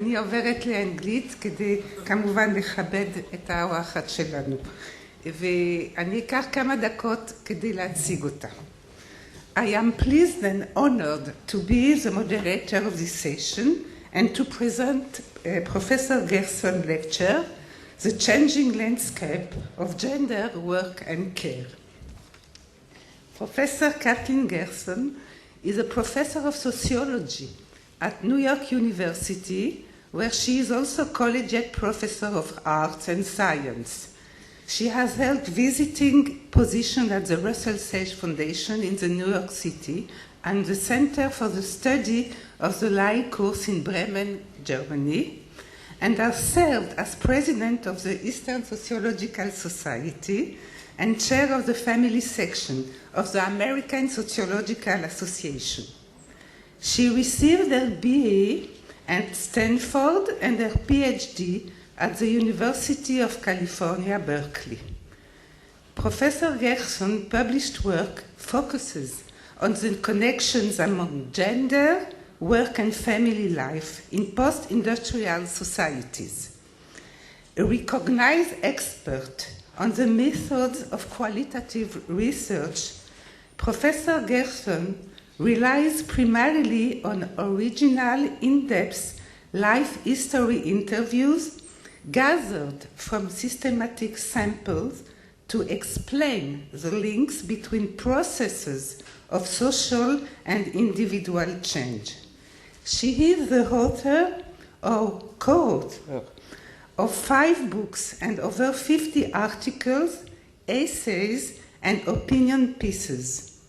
אני עוברת לאנגלית כדי כמובן לכבד את האורחת שלנו, ואני אקח כמה דקות כדי להציג אותה. I am pleased and honored to be the moderator of this session and to present Professor Gerson lecture, The Changing Landscape of Gender, Work and Care. Professor Kathleen Gerson is a professor of sociology at New York University, where she is also Collegiate Professor of Arts and Science. She has held visiting positions at the Russell Sage Foundation in the New York City and the Center for the Study of the Life course in Bremen, Germany, and has served as president of the Eastern Sociological Society and chair of the family section of the American Sociological Association. She received her BA at Stanford and her PhD at the University of California, Berkeley. Professor Gerson published work focuses on the connections among gender, work and family life in post-industrial societies. A recognized expert on the methods of qualitative research, Professor Gerson relies primarily on original, in-depth life history interviews gathered from systematic samples to explain the links between processes of social and individual change. She is the author or co-author of 5 books and over 50 articles, essays, and opinion pieces.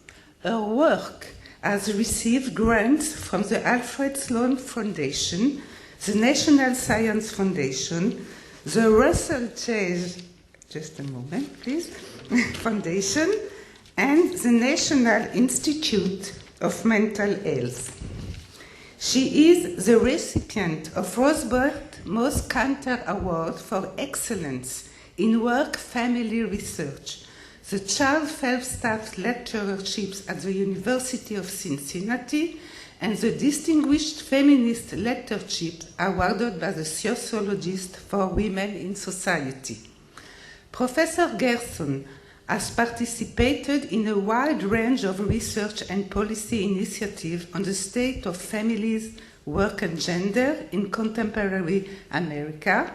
Her work has received grants from the Alfred Sloan Foundation, the National Science Foundation, the Russell Sage, just a moment please, Foundation, and the National Institute of Mental Health. She is the recipient of Roosevelt Moss Cantor Award for Excellence in Work-Family Research, the Charles Phelps Staff Lecturerships at the University of Cincinnati, and the Distinguished Feminist Lectureship awarded by the Sociologist for Women in Society. Professor Gerson has participated in a wide range of research and policy initiatives on the state of families, work and gender in contemporary America,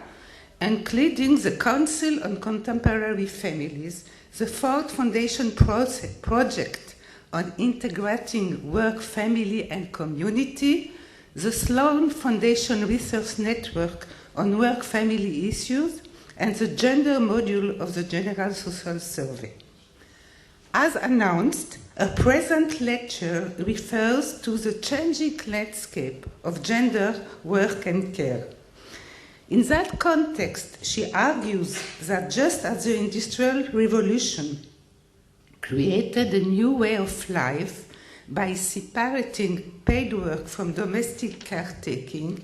including the Council on Contemporary Families, the Ford Foundation project on integrating work, family, and community, the Sloan Foundation Research Network on work-family issues, and the gender module of the General Social Survey. As announced, a present lecture refers to the changing landscape of gender, work, and care. In that context, she argues that just as the Industrial Revolution created a new way of life by separating paid work from domestic caretaking,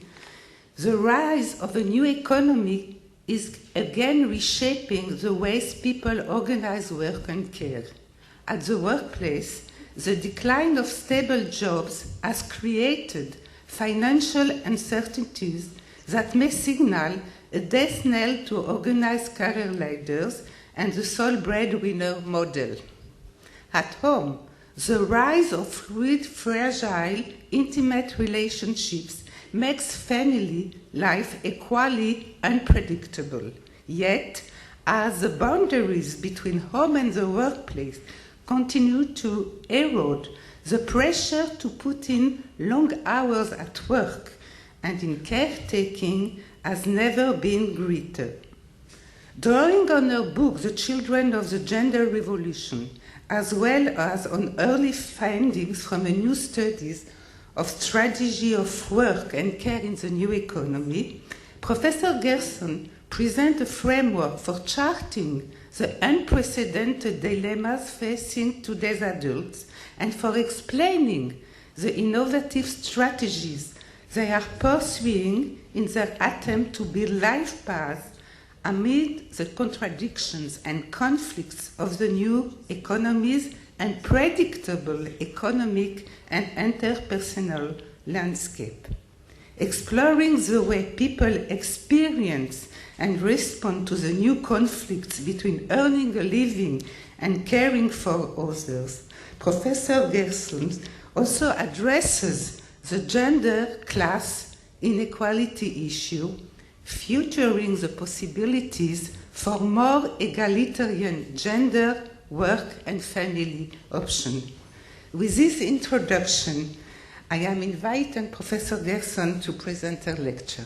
the rise of a new economy is again reshaping the ways people organize work and care. At the workplace, the decline of stable jobs has created financial uncertainties that may signal a death knell to organized career ladders and the sole breadwinner model. At home, the rise of fluid, fragile, intimate relationships makes family life equally unpredictable. Yet, as the boundaries between home and the workplace continue to erode, the pressure to put in long hours at work and in caretaking has never been greater. Drawing on her book, The Children of the Gender Revolution, as well as on early findings from a new studies of strategy of work and care in the new economy, Professor Gerson presents a framework for charting the unprecedented dilemmas facing today's adults and for explaining the innovative strategies they are pursuing in their attempt to build life paths amid the contradictions and conflicts of the new economies and predictable economic and interpersonal landscape. exploring the way people experience and respond to the new conflicts between earning a living and caring for others. Professor Gerson also addresses the gender-class inequality issue, featuring the possibilities for more egalitarian gender, work, and family options. With this introduction, I am inviting Professor Gerson to present her lecture.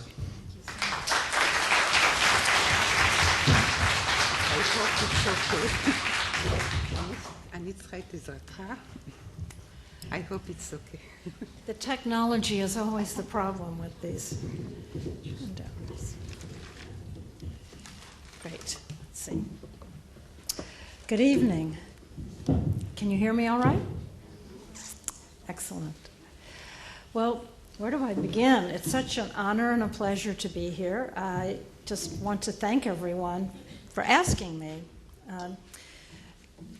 I hope it's okay. I hope it's okay. The technology is always the problem with these endeavors. Great. Let's see. Good evening. Can you hear me all right? Excellent. Well, where do I begin? It's such an honor and a pleasure to be here. I just want to thank everyone for asking me.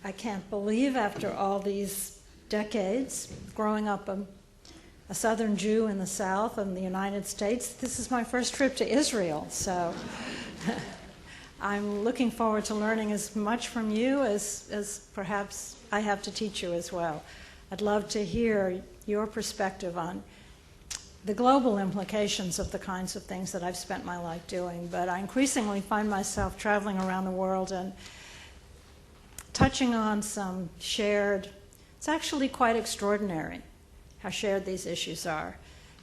I can't believe after all these decades, growing up a Southern Jew in the South in the United States, this is my first trip to Israel. So I'm looking forward to learning as much from you as perhaps I have to teach you as well. I'd love to hear your perspective on the global implications of the kinds of things that I've spent my life doing. But I increasingly find myself traveling around the world and touching on some shared, it's actually quite extraordinary how shared these issues are,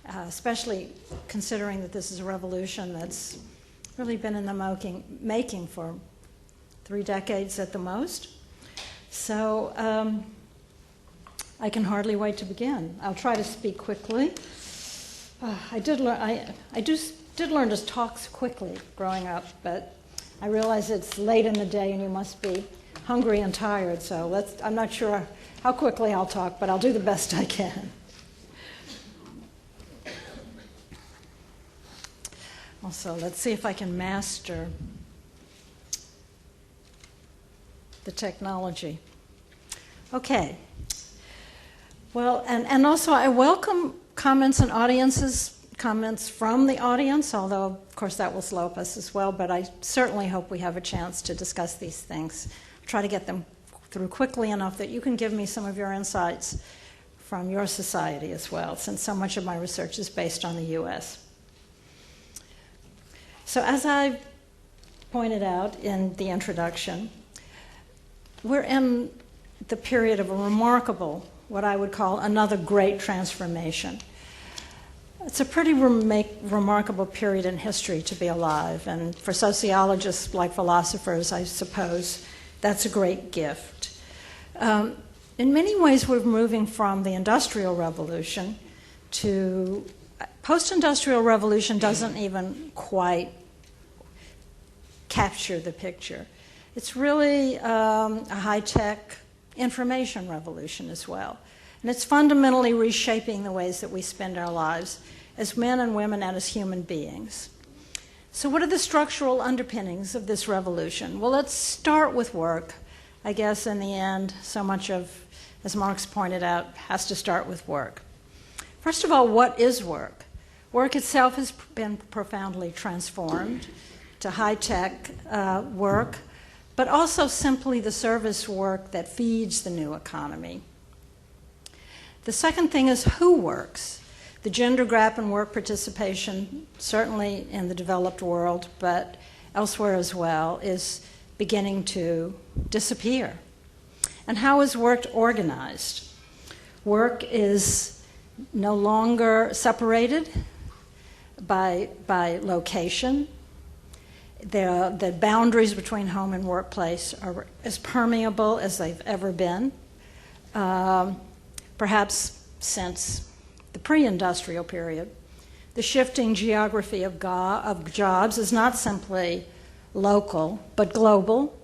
especially considering that this is a revolution that's really been in the making for 3 decades at the most. So I can hardly wait to begin. I'll try to speak quickly. I did learn to talk quickly growing up, but I realize it's late in the day and you must be hungry and tired, so I'm not sure how quickly I'll talk, but I'll do the best I can. Also, let's see if I can master the technology. Okay. Well, and also I welcome comments and comments from the audience, although of course that will slow up us as well, but I certainly hope we have a chance to discuss these things. Try to get them through quickly enough that you can give me some of your insights from your society as well, since so much of my research is based on the U.S. So as I pointed out in the introduction, we're in the period of a remarkable, what I would call another great transformation. It's a pretty remarkable period in history to be alive, and for sociologists like philosophers, I suppose, that's a great gift. In many ways, we're moving from the Industrial Revolution to post-industrial revolution doesn't even quite capture the picture. It's really a high-tech information revolution as well. And it's fundamentally reshaping the ways that we spend our lives as men and women and as human beings. So what are the structural underpinnings of this revolution? Well, let's start with work. I guess in the end, so much of, as Marx pointed out, has to start with work. First of all, what is work? Work itself has been profoundly transformed to high-tech work, but also simply the service work that feeds the new economy. The second thing is who works. The gender gap in work participation, certainly in the developed world, but elsewhere as well, is beginning to disappear. And how is work organized? Work is no longer separated by location. The boundaries between home and workplace are as permeable as they've ever been, perhaps since the pre-industrial period. The shifting geography of jobs is not simply local, but global.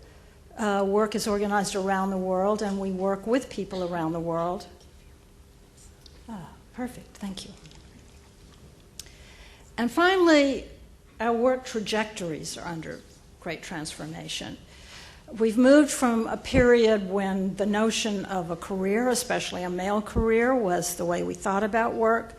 Work is organized around the world, and we work with people around the world. Perfect, thank you. And finally, our work trajectories are under great transformation. We've moved from a period when the notion of a career, especially a male career, was the way we thought about work,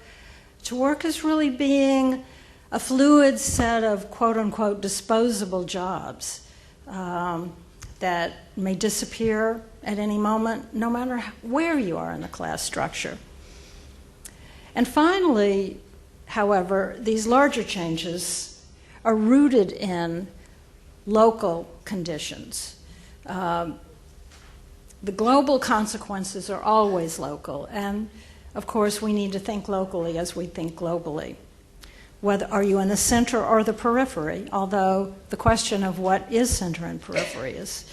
to work as really being a fluid set of quote-unquote disposable jobs that may disappear at any moment, no matter where you are in the class structure. And finally, however, these larger changes are rooted in local conditions. The global consequences are always local, and of course we need to think locally as we think globally. Whether are you in the center or the periphery, although the question of what is center and periphery is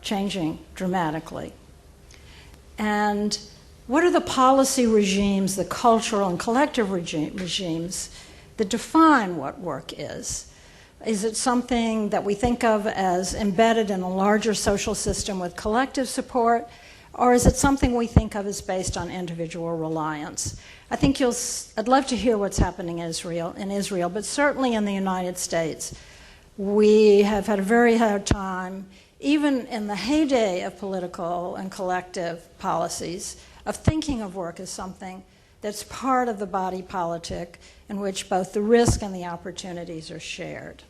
changing dramatically. And what are the policy regimes, the cultural and collective regimes that define what work is? Is it something that we think of as embedded in a larger social system with collective support, or is it something we think of as based on individual reliance? I think I'd love to hear what's happening in Israel, but certainly in the United States, we have had a very hard time, even in the heyday of political and collective policies, of thinking of work as something that's part of the body politic in which both the risk and the opportunities are shared.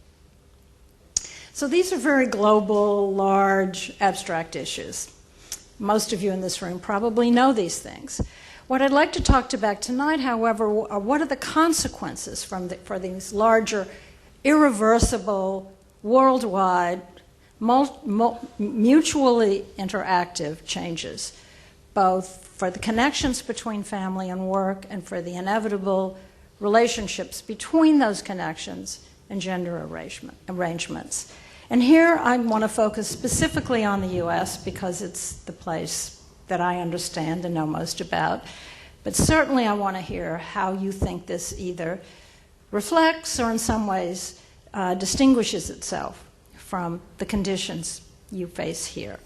So these are very global, large, abstract issues. Most of you in this room probably know these things. What I'd like to talk about tonight, however, are what are the consequences for these larger, irreversible, worldwide, mutually interactive changes, both for the connections between family and work and for the inevitable relationships between those connections and gender arrangements. And here I want to focus specifically on the US because it's the place that I understand and know most about. But certainly I want to hear how you think this either reflects or in some ways distinguishes itself from the conditions you face here.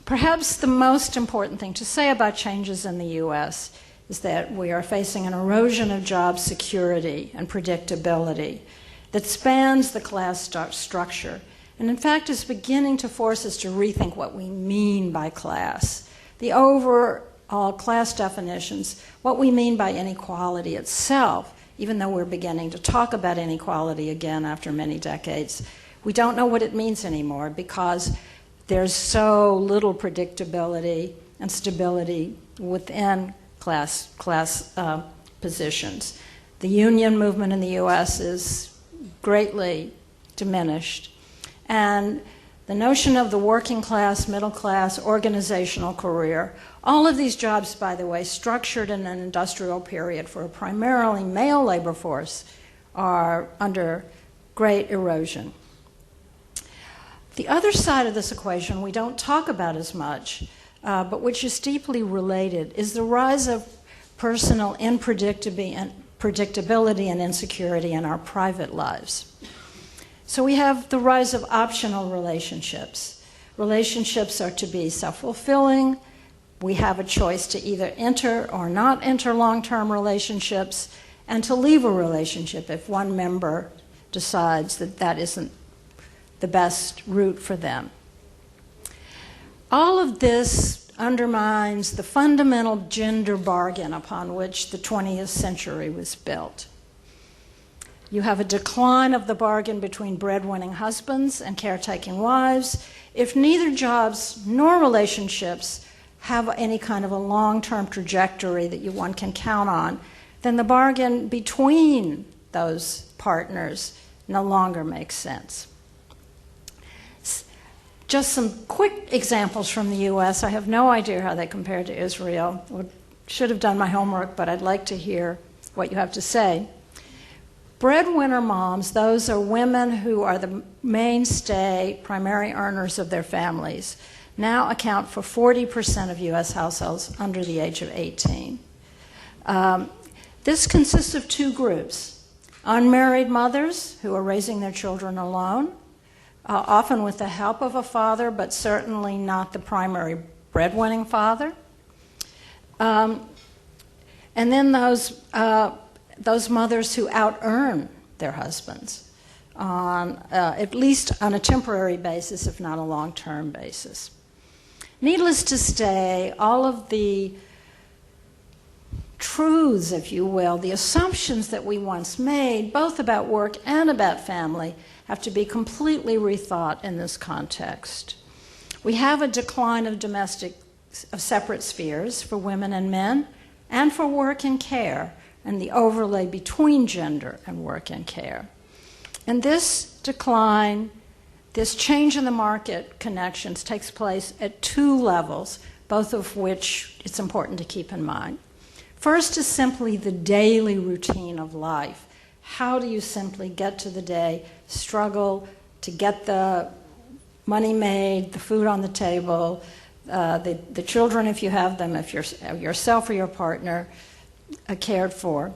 Perhaps the most important thing to say about changes in the US is that we are facing an erosion of job security and predictability that spans the class structure and in fact is beginning to force us to rethink what we mean by class, the overall class definitions, what we mean by inequality itself, even though we're beginning to talk about inequality again after many decades. We don't know what it means anymore because there's so little predictability and stability within class positions. The union movement in the US is greatly diminished. And the notion of the working class, middle class, organizational career, all of these jobs, by the way, structured in an industrial period for a primarily male labor force, are under great erosion. The other side of this equation we don't talk about as much, but which is deeply related, is the rise of personal unpredictability and insecurity in our private lives. So we have the rise of optional relationships. Relationships are to be self-fulfilling. We have a choice to either enter or not enter long-term relationships and to leave a relationship if one member decides that that isn't the best route for them. All of this undermines the fundamental gender bargain upon which the 20th century was built. You have a decline of the bargain between breadwinning husbands and caretaking wives. If neither jobs nor relationships have any kind of a long-term trajectory that one can count on, then the bargain between those partners no longer makes sense. Just some quick examples from the US. I have no idea how they compare to Israel. Should have done my homework, but I'd like to hear what you have to say. Breadwinner moms, those are women who are the mainstay, primary earners of their families, now account for 40% of US households under the age of 18. This consists of two groups: unmarried mothers who are raising their children alone, often with the help of a father, but certainly not the primary breadwinning father. And then those mothers who out-earn their husbands, at least on a temporary basis, if not a long-term basis. Needless to say, all of the truths, if you will, the assumptions that we once made, both about work and about family, have to be completely rethought in this context. We have a decline of separate spheres for women and men, and for work and care, and the overlay between gender and work and care. And this decline, this change in the market connections takes place at two levels, both of which it's important to keep in mind. First is simply the daily routine of life. How do you simply get to the day, struggle to get the money made, the food on the table, the children if you have them, if yourself or your partner cared for.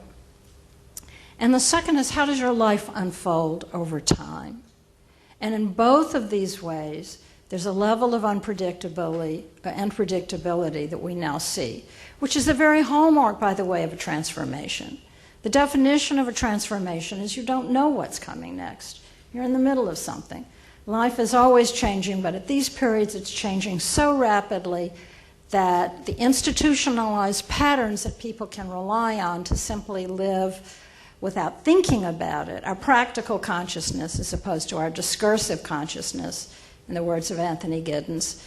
And the second is, how does your life unfold over time? And in both of these ways, there's a level of unpredictability that we now see, which is the very hallmark, by the way, of a transformation. The definition of a transformation is you don't know what's coming next. You're in the middle of something. Life is always changing, but at these periods it's changing so rapidly that the institutionalized patterns that people can rely on to simply live without thinking about it, our practical consciousness as opposed to our discursive consciousness, in the words of Anthony Giddens,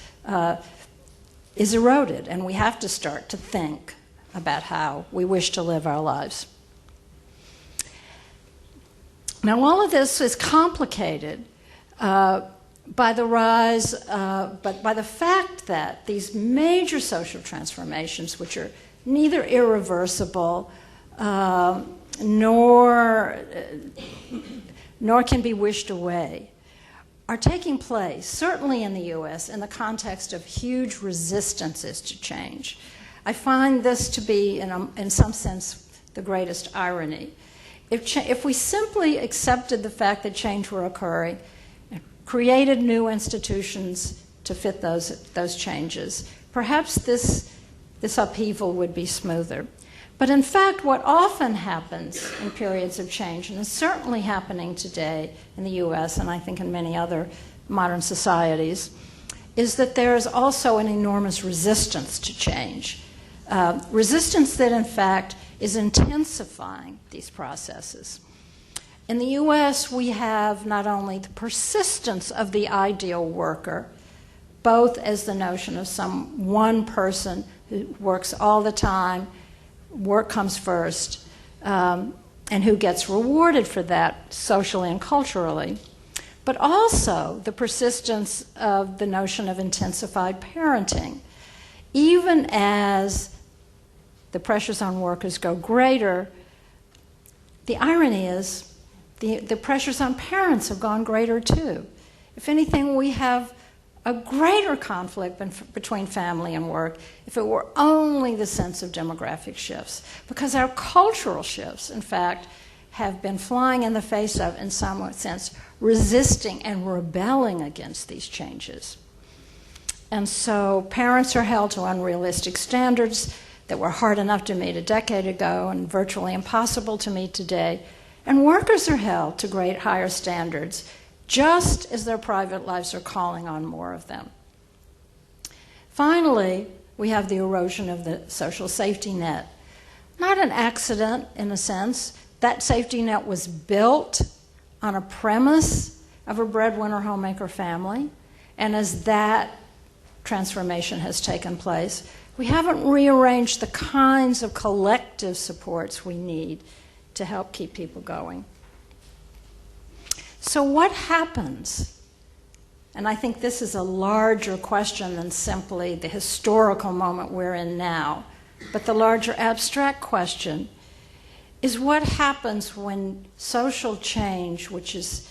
is eroded, and we have to start to think about how we wish to live our lives. Now, all of this is complicated by the rise, but by the fact that these major social transformations, which are neither irreversible nor can be wished away, are taking place, certainly in the U.S., in the context of huge resistances to change. I find this to be, in some sense, the greatest irony. If we simply accepted the fact that change were occurring, created new institutions to fit those changes, perhaps this upheaval would be smoother. But in fact, what often happens in periods of change, and is certainly happening today in the U.S. and I think in many other modern societies, is that there is also an enormous resistance to change. Resistance that, in fact, is intensifying these processes. In the U.S., we have not only the persistence of the ideal worker, both as the notion of some one person who works all the time, work comes first, and who gets rewarded for that socially and culturally, but also the persistence of the notion of intensified parenting. Even as the pressures on workers go greater, the irony is the pressures on parents have gone greater too. If anything, we have a greater conflict between family and work if it were only the sense of demographic shifts, because our cultural shifts, in fact, have been flying in the face of, in some sense, resisting and rebelling against these changes. And so parents are held to unrealistic standards that were hard enough to meet a decade ago and virtually impossible to meet today, and workers are held to great higher standards, just as their private lives are calling on more of them. Finally, we have the erosion of the social safety net. Not an accident, in a sense. That safety net was built on a premise of a breadwinner homemaker family, and as that transformation has taken place, we haven't rearranged the kinds of collective supports we need to help keep people going. So what happens? And I think this is a larger question than simply the historical moment we're in now. But the larger abstract question is what happens when social change, which is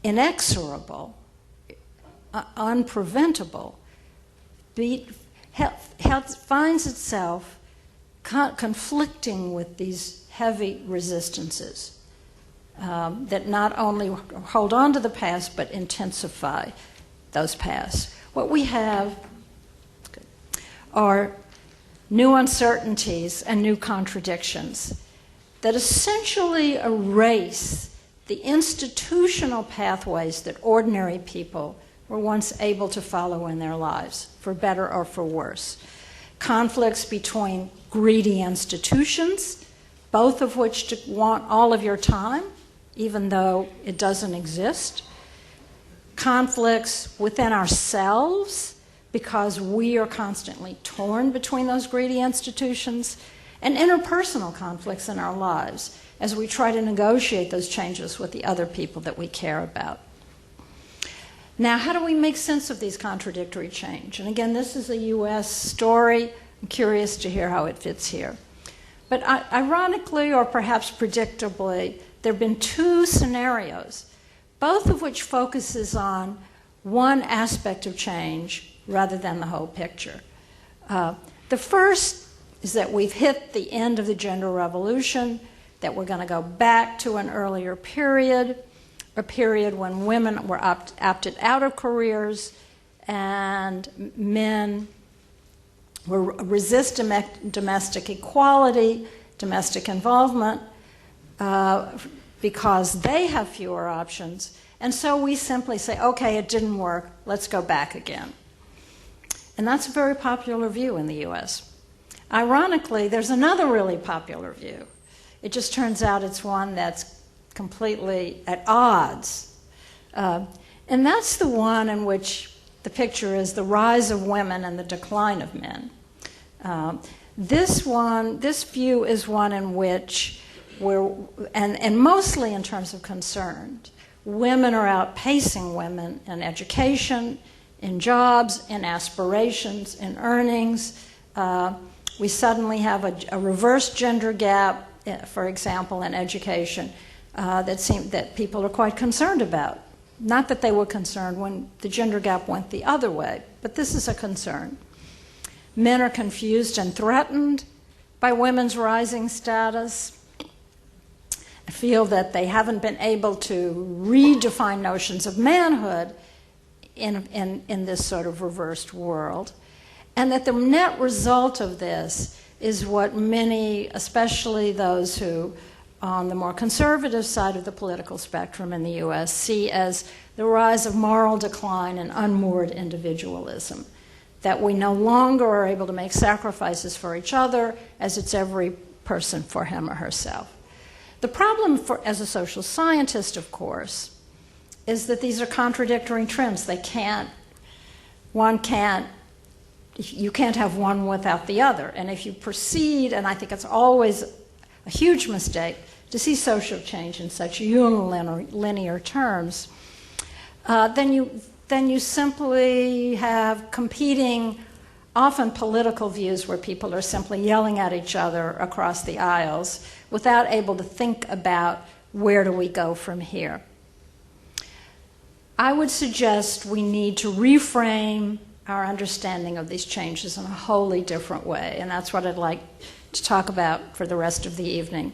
inexorable, unpreventable, finds itself conflicting with these heavy resistances that not only hold on to the past but intensify those pasts. What we have are new uncertainties and new contradictions that essentially erase the institutional pathways that ordinary people were once able to follow in their lives, for better or for worse. conflicts between greedy institutions, both of which want all of your time, even though it doesn't exist. Conflicts within ourselves, because we are constantly torn between those greedy institutions, and interpersonal conflicts in our lives as we try to negotiate those changes with the other people that we care about. Now, how do we make sense of these contradictory change? And again, this is a U.S. story. I'm curious to hear how it fits here. But ironically, or perhaps predictably, there have been two scenarios, both of which focuses on one aspect of change rather than the whole picture. The first is that we've hit the end of the gender revolution, that we're going to go back to an earlier period, a period when women were opted out of careers and men were resist domestic equality, domestic involvement, because they have fewer options. And so we simply say, okay, it didn't work, let's go back again. And that's a very popular view in the US. Ironically, there's another really popular view. It just turns out it's one that's completely at odds. And that's the one in which the picture is the rise of women and the decline of men. This view is one in which and mostly in terms of concern, women are outpacing women in education, in jobs, in aspirations, in earnings. We suddenly have a reverse gender gap, for example, in education, that people are quite concerned about. Not that they were concerned when the gender gap went the other way, but this is a concern. Men are confused and threatened by women's rising status, feel that they haven't been able to redefine notions of manhood in this sort of reversed world, and that the net result of this is what many, especially those who on the more conservative side of the political spectrum in the U.S., see as the rise of moral decline and unmoored individualism, that we no longer are able to make sacrifices for each other as it's every person for him or herself. The problem as a social scientist, of course, is that these are contradictory trends. You can't have one without the other. And if you proceed, and I think it's always a huge mistake to see social change in such linear terms, then you simply have competing, often political views where people are simply yelling at each other across the aisles without able to think about where do we go from here. I would suggest we need to reframe our understanding of these changes in a wholly different way, and that's what I'd like to talk about for the rest of the evening.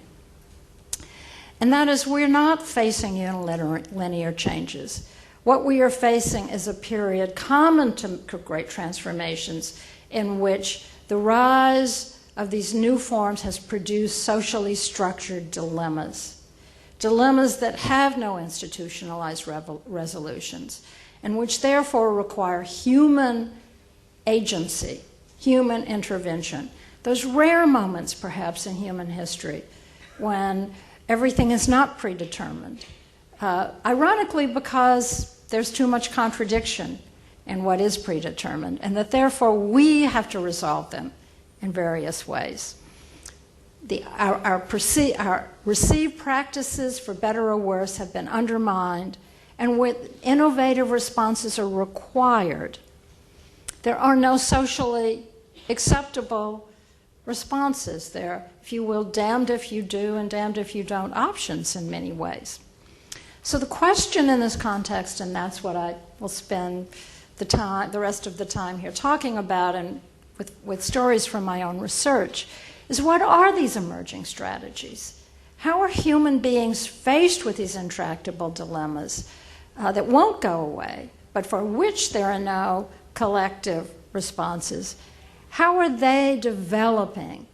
And that is, we're not facing linear changes. What we are facing is a period common to great transformations in which the rise of these new forms has produced socially structured dilemmas that have no institutionalized resolutions, and which therefore require human agency, human intervention. Those rare moments, perhaps, in human history when everything is not predetermined. Ironically, because there's too much contradiction in what is predetermined, and that therefore we have to resolve them in various ways. Our received practices, for better or worse, have been undermined, and with innovative responses are required. There are no socially acceptable responses. They're, if you will, damned if you do and damned if you don't options in many ways. So the question in this context, and that's what I will spend the rest of the time here talking about, and with stories from my own research, is what are these emerging strategies? How are human beings faced with these intractable dilemmas that won't go away, but for which there are no collective responses? How are they developing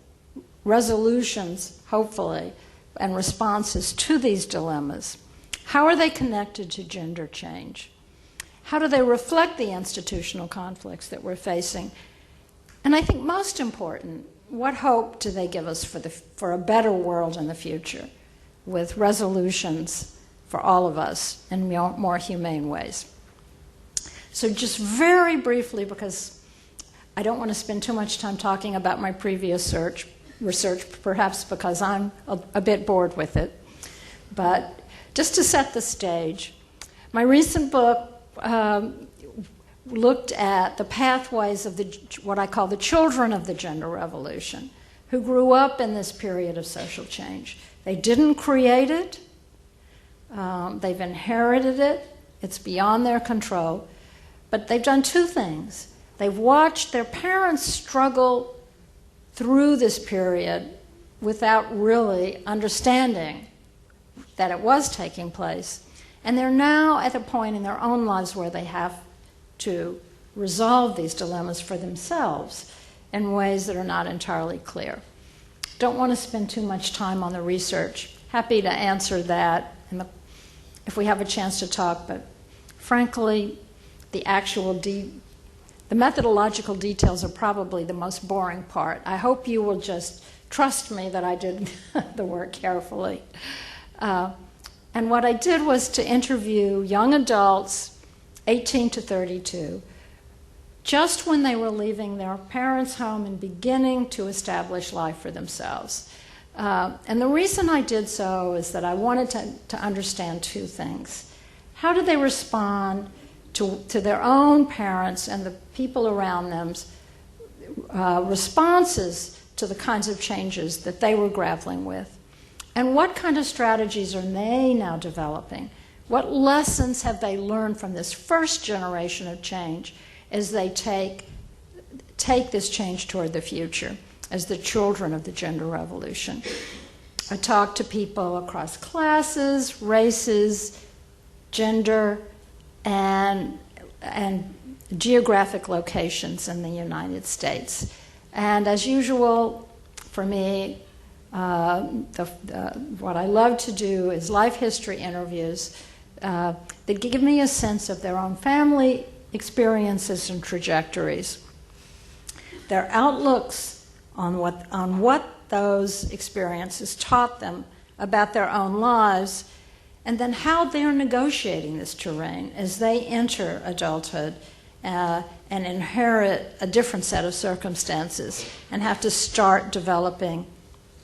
resolutions, hopefully, and responses to these dilemmas? How are they connected to gender change? How do they reflect the institutional conflicts that we're facing? And I think most important, what hope do they give us for a better world in the future with resolutions for all of us in more humane ways? So just very briefly, because I don't want to spend too much time talking about my previous research, perhaps because I'm a bit bored with it, but just to set the stage, my recent book looked at the pathways of what I call the children of the gender revolution, who grew up in this period of social change. They didn't create it. They've inherited it. It's beyond their control. But they've done two things. They've watched their parents struggle through this period without really understanding that it was taking place. And they're now at a point in their own lives where they have to resolve these dilemmas for themselves in ways that are not entirely clear. Don't want to spend too much time on the research. Happy to answer that if we have a chance to talk, but frankly, the methodological details are probably the most boring part. I hope you will just trust me that I did the work carefully. And what I did was to interview young adults, 18 to 32, just when they were leaving their parents' home and beginning to establish life for themselves. And the reason I did so is that I wanted to understand two things. How did they respond to their own parents and the people around them's responses to the kinds of changes that they were grappling with? And what kind of strategies are they now developing? What lessons have they learned from this first generation of change as they take this change toward the future as the children of the gender revolution? I talked to people across classes, races, gender, and geographic locations in the United States. And as usual, for me, what I love to do is life history interviews that give me a sense of their own family experiences and trajectories, their outlooks on what those experiences taught them about their own lives, and then how they're negotiating this terrain as they enter adulthood and inherit a different set of circumstances and have to start developing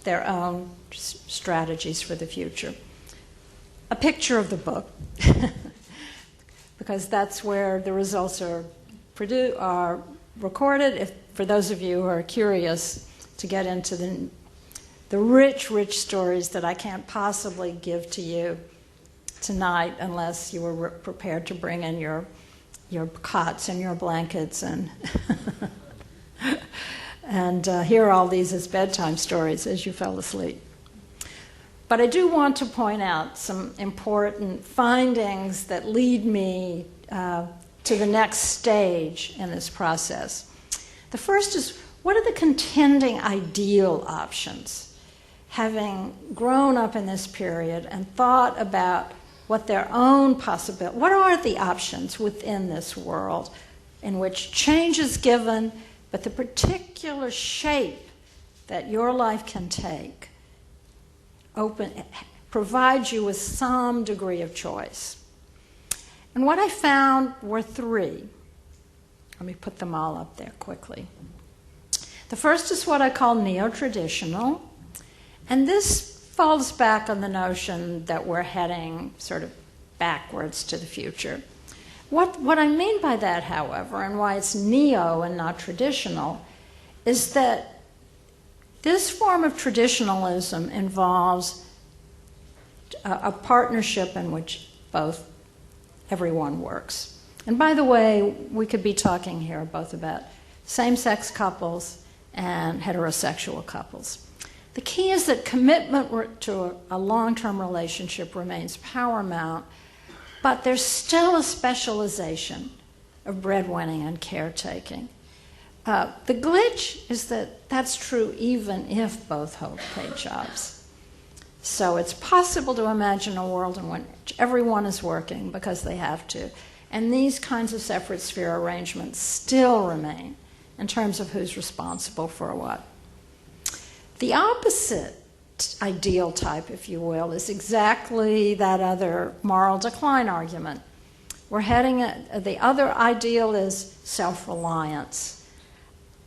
their own strategies for the future. A picture of the book, because that's where the results are recorded. For those of you who are curious to get into the rich, rich stories that I can't possibly give to you tonight unless you were prepared to bring in your cots and your blankets and and hear all these as bedtime stories as you fell asleep. But I do want to point out some important findings that lead me to the next stage in this process. The first is, what are the contending ideal options? Having grown up in this period and thought about what their own possibility, what are the options within this world in which change is given, but the particular shape that your life can take provides you with some degree of choice. And what I found were three. Let me put them all up there quickly. The first is what I call neo-traditional, and this falls back on the notion that we're heading sort of backwards to the future. What I mean by that, however, and why it's neo and not traditional, is that this form of traditionalism involves a partnership in which everyone works. And by the way, we could be talking here both about same-sex couples and heterosexual couples. The key is that commitment to a long-term relationship remains paramount, but there's still a specialization of breadwinning and caretaking. The glitch is that that's true even if both hold paid jobs. So it's possible to imagine a world in which everyone is working because they have to, and these kinds of separate sphere arrangements still remain in terms of who's responsible for what. The opposite ideal type, if you will, is exactly that other moral decline argument. We're heading, the other ideal is self-reliance.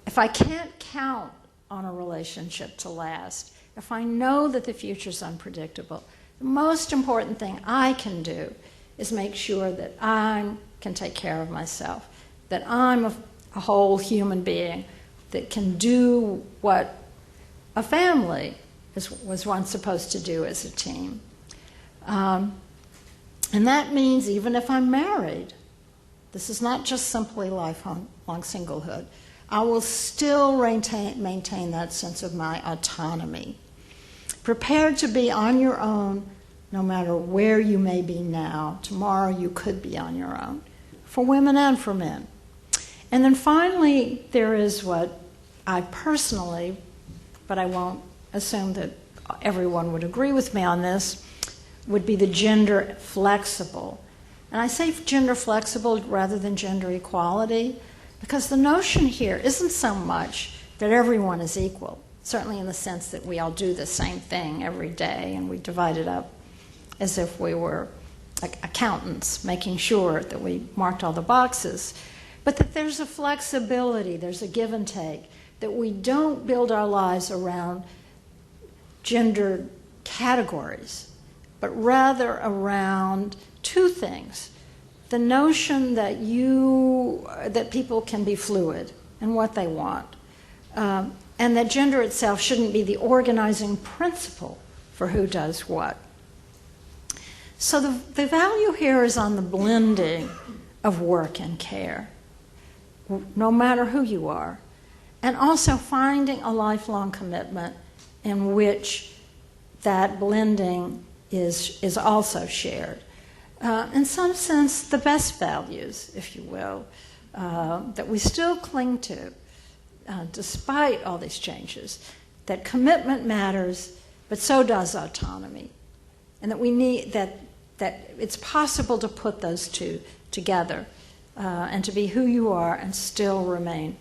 If I can't count on a relationship to last, if I know that the future's unpredictable, the most important thing I can do is make sure that I can take care of myself, that I'm a whole human being that can do what a family was once supposed to do as a team. And that means even if I'm married, this is not just simply lifelong singlehood, I will still maintain that sense of my autonomy. Prepared to be on your own no matter where you may be now. Tomorrow you could be on your own, for women and for men. And then finally, there is what I personally, but I won't assume that everyone would agree with me on this, would be the gender flexible. And I say gender flexible rather than gender equality because the notion here isn't so much that everyone is equal, certainly in the sense that we all do the same thing every day and we divide it up as if we were accountants, making sure that we marked all the boxes, but that there's a flexibility, there's a give and take, that we don't build our lives around gender categories, but rather around two things. The notion that that people can be fluid in what they want, and that gender itself shouldn't be the organizing principle for who does what. So the value here is on the blending of work and care, no matter who you are, and also finding a lifelong commitment in which that blending is also shared. In some sense, the best values, if you will, that we still cling to, despite all these changes, that commitment matters, but so does autonomy, and that we need that it's possible to put those two together and to be who you are and still remain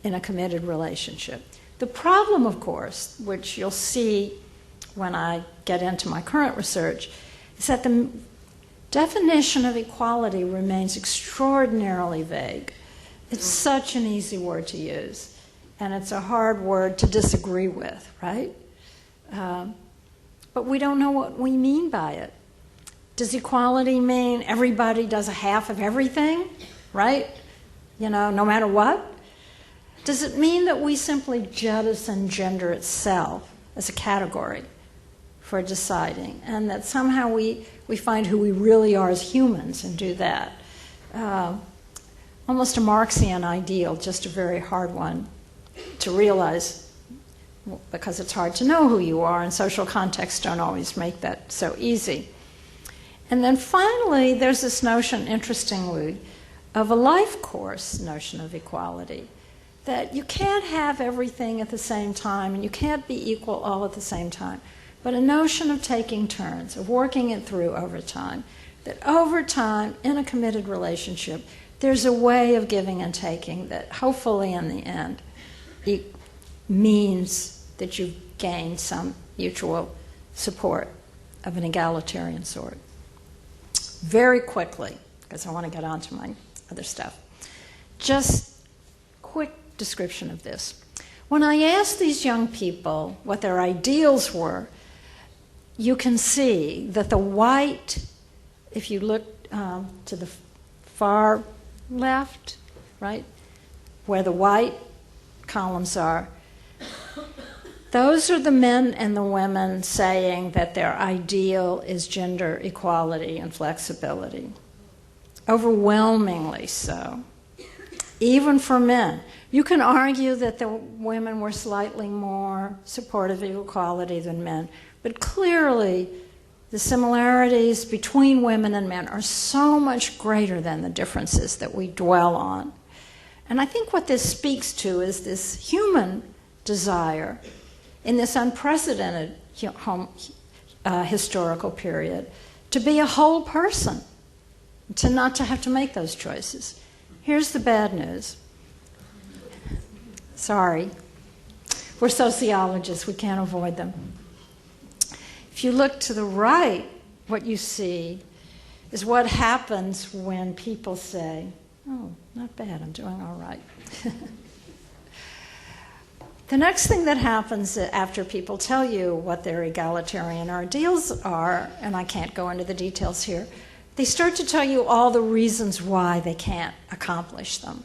in a committed relationship. The problem, of course, which you'll see when I get into my current research, is that the definition of equality remains extraordinarily vague. It's such an easy word to use, and it's a hard word to disagree with, right? But we don't know what we mean by it. Does equality mean everybody does a half of everything, right? No matter what? Does it mean that we simply jettison gender itself as a category for deciding, and that somehow we find who we really are as humans and do that? Almost a Marxian ideal, just a very hard one to realize because it's hard to know who you are, and social contexts don't always make that so easy. And then finally, there's this notion, interestingly, of a life course notion of equality, that you can't have everything at the same time and you can't be equal all at the same time, but a notion of taking turns, of working it through over time, that over time, in a committed relationship, there's a way of giving and taking that hopefully in the end it means that you've gained some mutual support of an egalitarian sort. Very quickly, because I want to get on to my other stuff. Just quick description of this. When I asked these young people what their ideals were, you can see that the white, if you look to the far left, right, where the white columns are, those are the men and the women saying that their ideal is gender equality and flexibility. Overwhelmingly so. Even for men. You can argue that the women were slightly more supportive of equality than men, but clearly the similarities between women and men are so much greater than the differences that we dwell on. And I think what this speaks to is this human desire in this unprecedented historical period to be a whole person, to not to have to make those choices. Here's the bad news. Sorry. We're sociologists. We can't avoid them. If you look to the right, what you see is what happens when people say, oh, not bad, I'm doing all right. The next thing that happens after people tell you what their egalitarian ideals are, and I can't go into the details here, they start to tell you all the reasons why they can't accomplish them.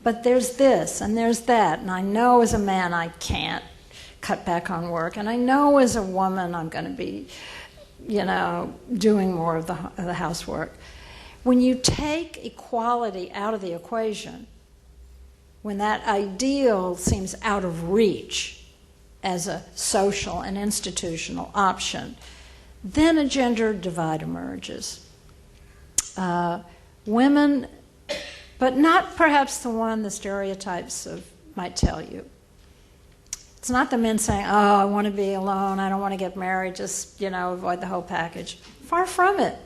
But there's this and there's that, and I know as a man I can't cut back on work, and I know as a woman I'm going to be, doing more of the housework. When you take equality out of the equation, when that ideal seems out of reach as a social and institutional option, then a gender divide emerges. Women, but not perhaps the one the stereotypes might tell you. It's not the men saying, oh, I want to be alone, I don't want to get married, just, avoid the whole package. Far from it.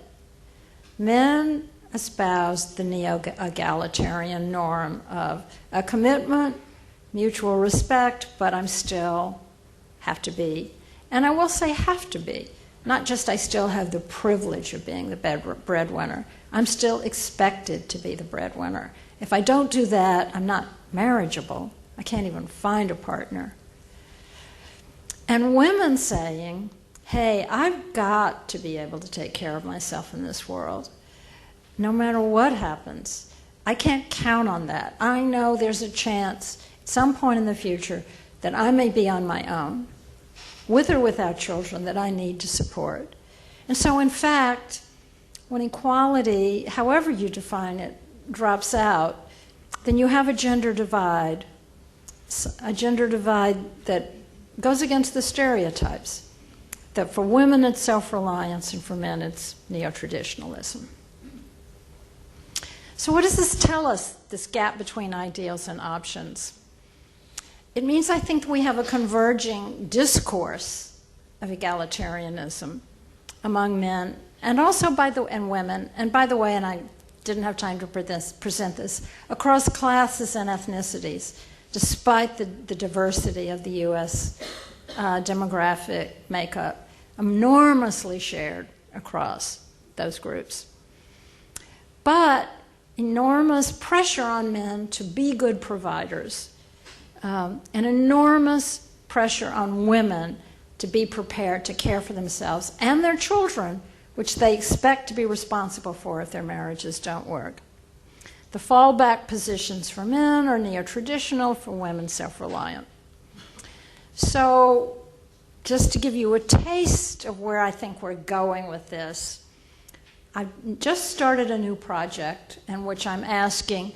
Men espouse the neo-egalitarian norm of a commitment, mutual respect, but I'm still have to be. And I will say have to be. Not just I still have the privilege of being the breadwinner. I'm still expected to be the breadwinner. If I don't do that, I'm not marriageable. I can't even find a partner. And women saying, hey, I've got to be able to take care of myself in this world. No matter what happens, I can't count on that. I know there's a chance at some point in the future that I may be on my own, with or without children that I need to support. And so, in fact, when equality, however you define it, drops out, then you have a gender divide that goes against the stereotypes, that for women it's self-reliance and for men it's neo-traditionalism. So what does this tell us, this gap between ideals and options? It means, I think, we have a converging discourse of egalitarianism among men and also and women, and by the way, and I didn't have time to present this, across classes and ethnicities, despite the diversity of the U.S. Demographic makeup, enormously shared across those groups. But enormous pressure on men to be good providers, and enormous pressure on women to be prepared to care for themselves and their children, which they expect to be responsible for if their marriages don't work. The fallback positions for men are neo-traditional, for women self-reliant. So just to give you a taste of where I think we're going with this, I've just started a new project in which I'm asking,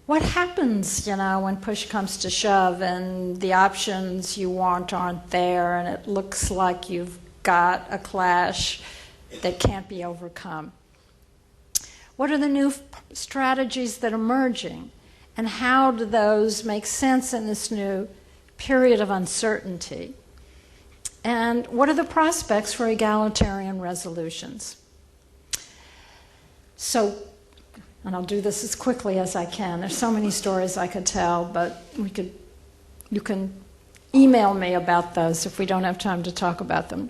what happens, when push comes to shove and the options you want aren't there and it looks like you've got a clash that can't be overcome? What are the new strategies that are emerging, and how do those make sense in this new period of uncertainty? And what are the prospects for egalitarian resolutions? So, and I'll do this as quickly as I can. There's so many stories I could tell, but you can email me about those if we don't have time to talk about them.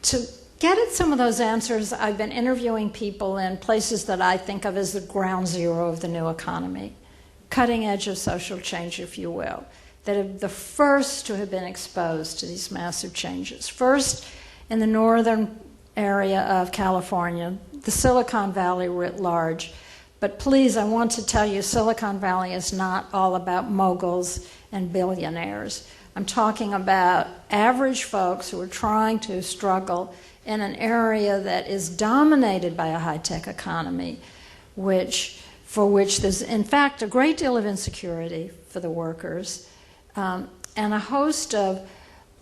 To get at some of those answers, I've been interviewing people in places that I think of as the ground zero of the new economy, cutting edge of social change, if you will, that are the first to have been exposed to these massive changes. First, in the northern area of California, the Silicon Valley writ large. But please, I want to tell you, Silicon Valley is not all about moguls and billionaires. I'm talking about average folks who are trying to struggle in an area that is dominated by a high-tech economy, for which there's, in fact, a great deal of insecurity for the workers, and a host of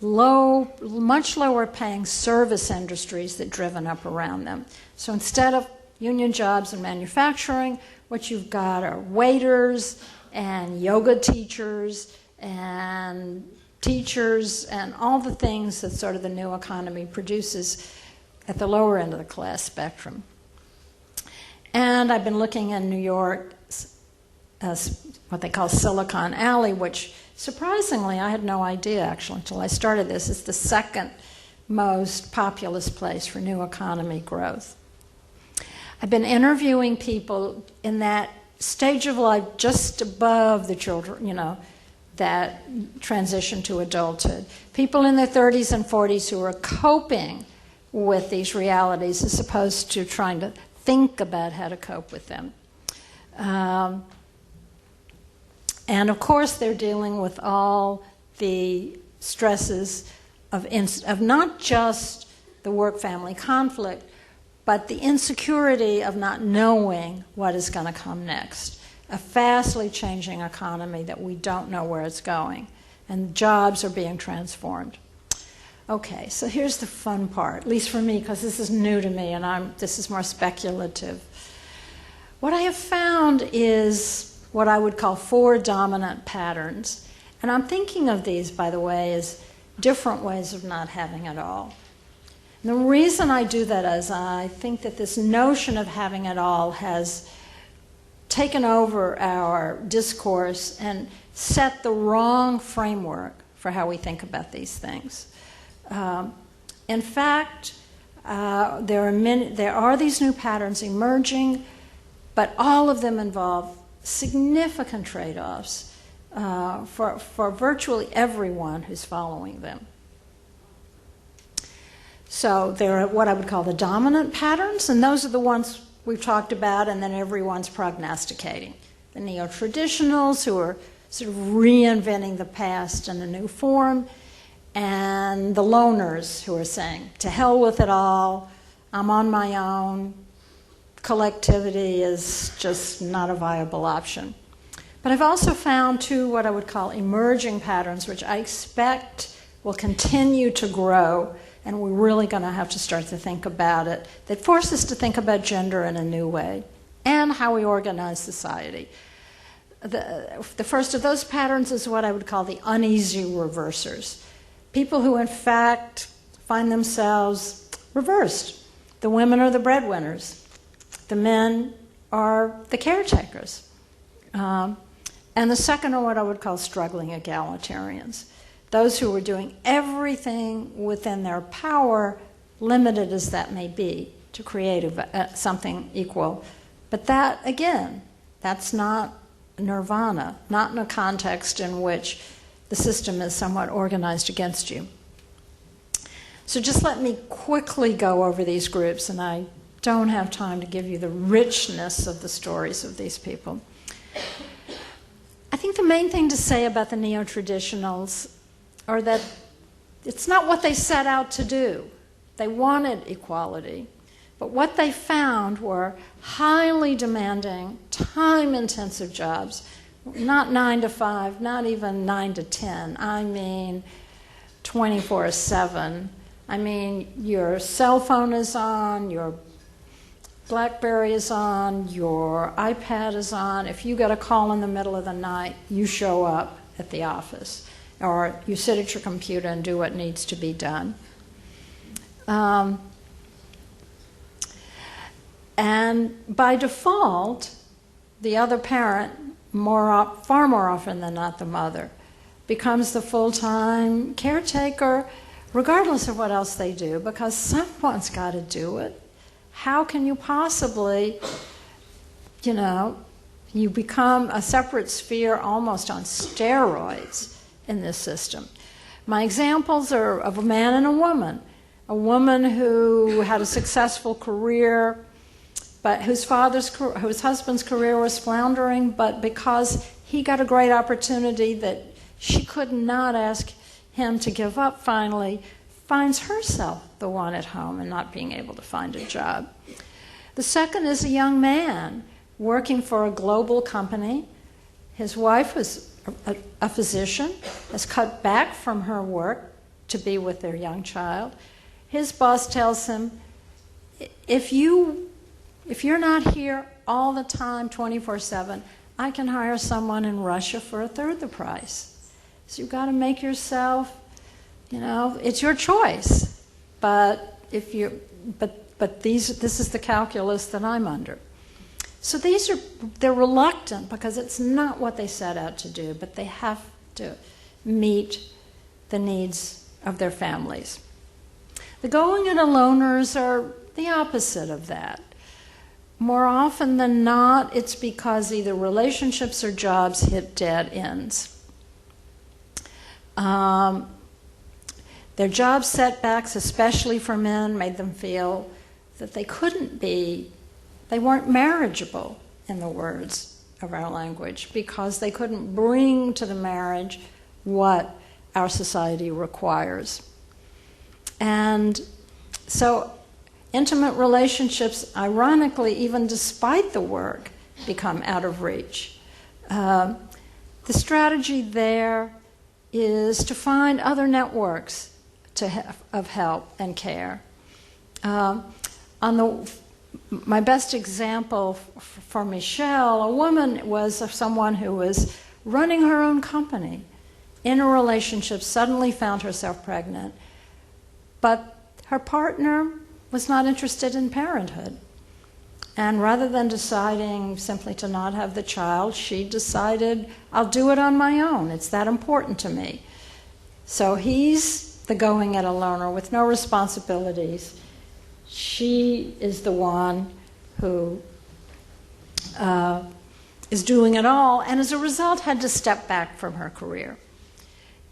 much lower paying service industries that driven up around them. So instead of union jobs in manufacturing, what you've got are waiters and yoga teachers and all the things that sort of the new economy produces at the lower end of the class spectrum. And I've been looking in New York what they call Silicon Alley, which surprisingly, I had no idea actually until I started this, is the second most populous place for new economy growth. I've been interviewing people in that stage of life just above the children, that transition to adulthood. People in their 30s and 40s who are coping with these realities as opposed to trying to think about how to cope with them. And of course, they're dealing with all the stresses of not just the work-family conflict, but the insecurity of not knowing what is going to come next. A fastly changing economy that we don't know where it's going, and jobs are being transformed. Okay, so here's the fun part, at least for me, because this is new to me, and this is more speculative. What I have found is what I would call 4 dominant patterns. And I'm thinking of these, by the way, as different ways of not having it all. And the reason I do that is I think that this notion of having it all has taken over our discourse and set the wrong framework for how we think about these things. In fact, there are these new patterns emerging, but all of them involve significant trade-offs for virtually everyone who's following them. So there are what I would call the dominant patterns, and those are the ones we've talked about, and then everyone's prognosticating. The neo-traditionals who are sort of reinventing the past in a new form, and the loners who are saying, to hell with it all, I'm on my own, collectivity is just not a viable option. But I've also found 2 what I would call emerging patterns, which I expect will continue to grow, and we're really going to have to start to think about it, that force us to think about gender in a new way and how we organize society. The first of those patterns is what I would call the uneasy reversers. People who, in fact, find themselves reversed. The women are the breadwinners. The men are the caretakers. And the second are what I would call struggling egalitarians. Those who are doing everything within their power, limited as that may be, to create something equal. But that, again, that's not nirvana, not in a context in which the system is somewhat organized against you. So just let me quickly go over these groups, and I don't have time to give you the richness of the stories of these people. I think the main thing to say about the neo-traditionals are that it's not what they set out to do. They wanted equality, but what they found were highly demanding, time-intensive jobs, not 9 to 5, not even 9 to 10. I mean 24/7. I mean your cell phone is on, your BlackBerry is on, your iPad is on. If you get a call in the middle of the night, you show up at the office, or you sit at your computer and do what needs to be done. And by default, the other parent, far more often than not the mother, becomes the full-time caretaker, regardless of what else they do, because someone's got to do it. How can you possibly, you become a separate sphere almost on steroids in this system. My examples are of a man and a woman who had a successful career, but whose husband's career was floundering, but because he got a great opportunity that she could not ask him to give up finally, finds herself the one at home and not being able to find a job. The second is a young man working for a global company. His wife was a physician, has cut back from her work to be with their young child. His boss tells him, if you're not here all the time, 24/7, I can hire someone in Russia for 1/3 the price. So you've got to make yourself, it's your choice. But this is the calculus that I'm under. So they're reluctant because it's not what they set out to do, but they have to meet the needs of their families. The going it aloners are the opposite of that. More often than not, it's because either relationships or jobs hit dead ends. Their job setbacks, especially for men, made them feel that they weren't marriageable, in the words of our language, because they couldn't bring to the marriage what our society requires. And so intimate relationships, ironically, even despite the work, become out of reach. The strategy there is to find other networks of help and care. My best example for Michelle, a woman was someone who was running her own company, in a relationship, suddenly found herself pregnant, but her partner was not interested in parenthood. And rather than deciding simply to not have the child, she decided, I'll do it on my own. It's that important to me. So he's the going it aloner with no responsibilities. She is the one who is doing it all, and as a result had to step back from her career.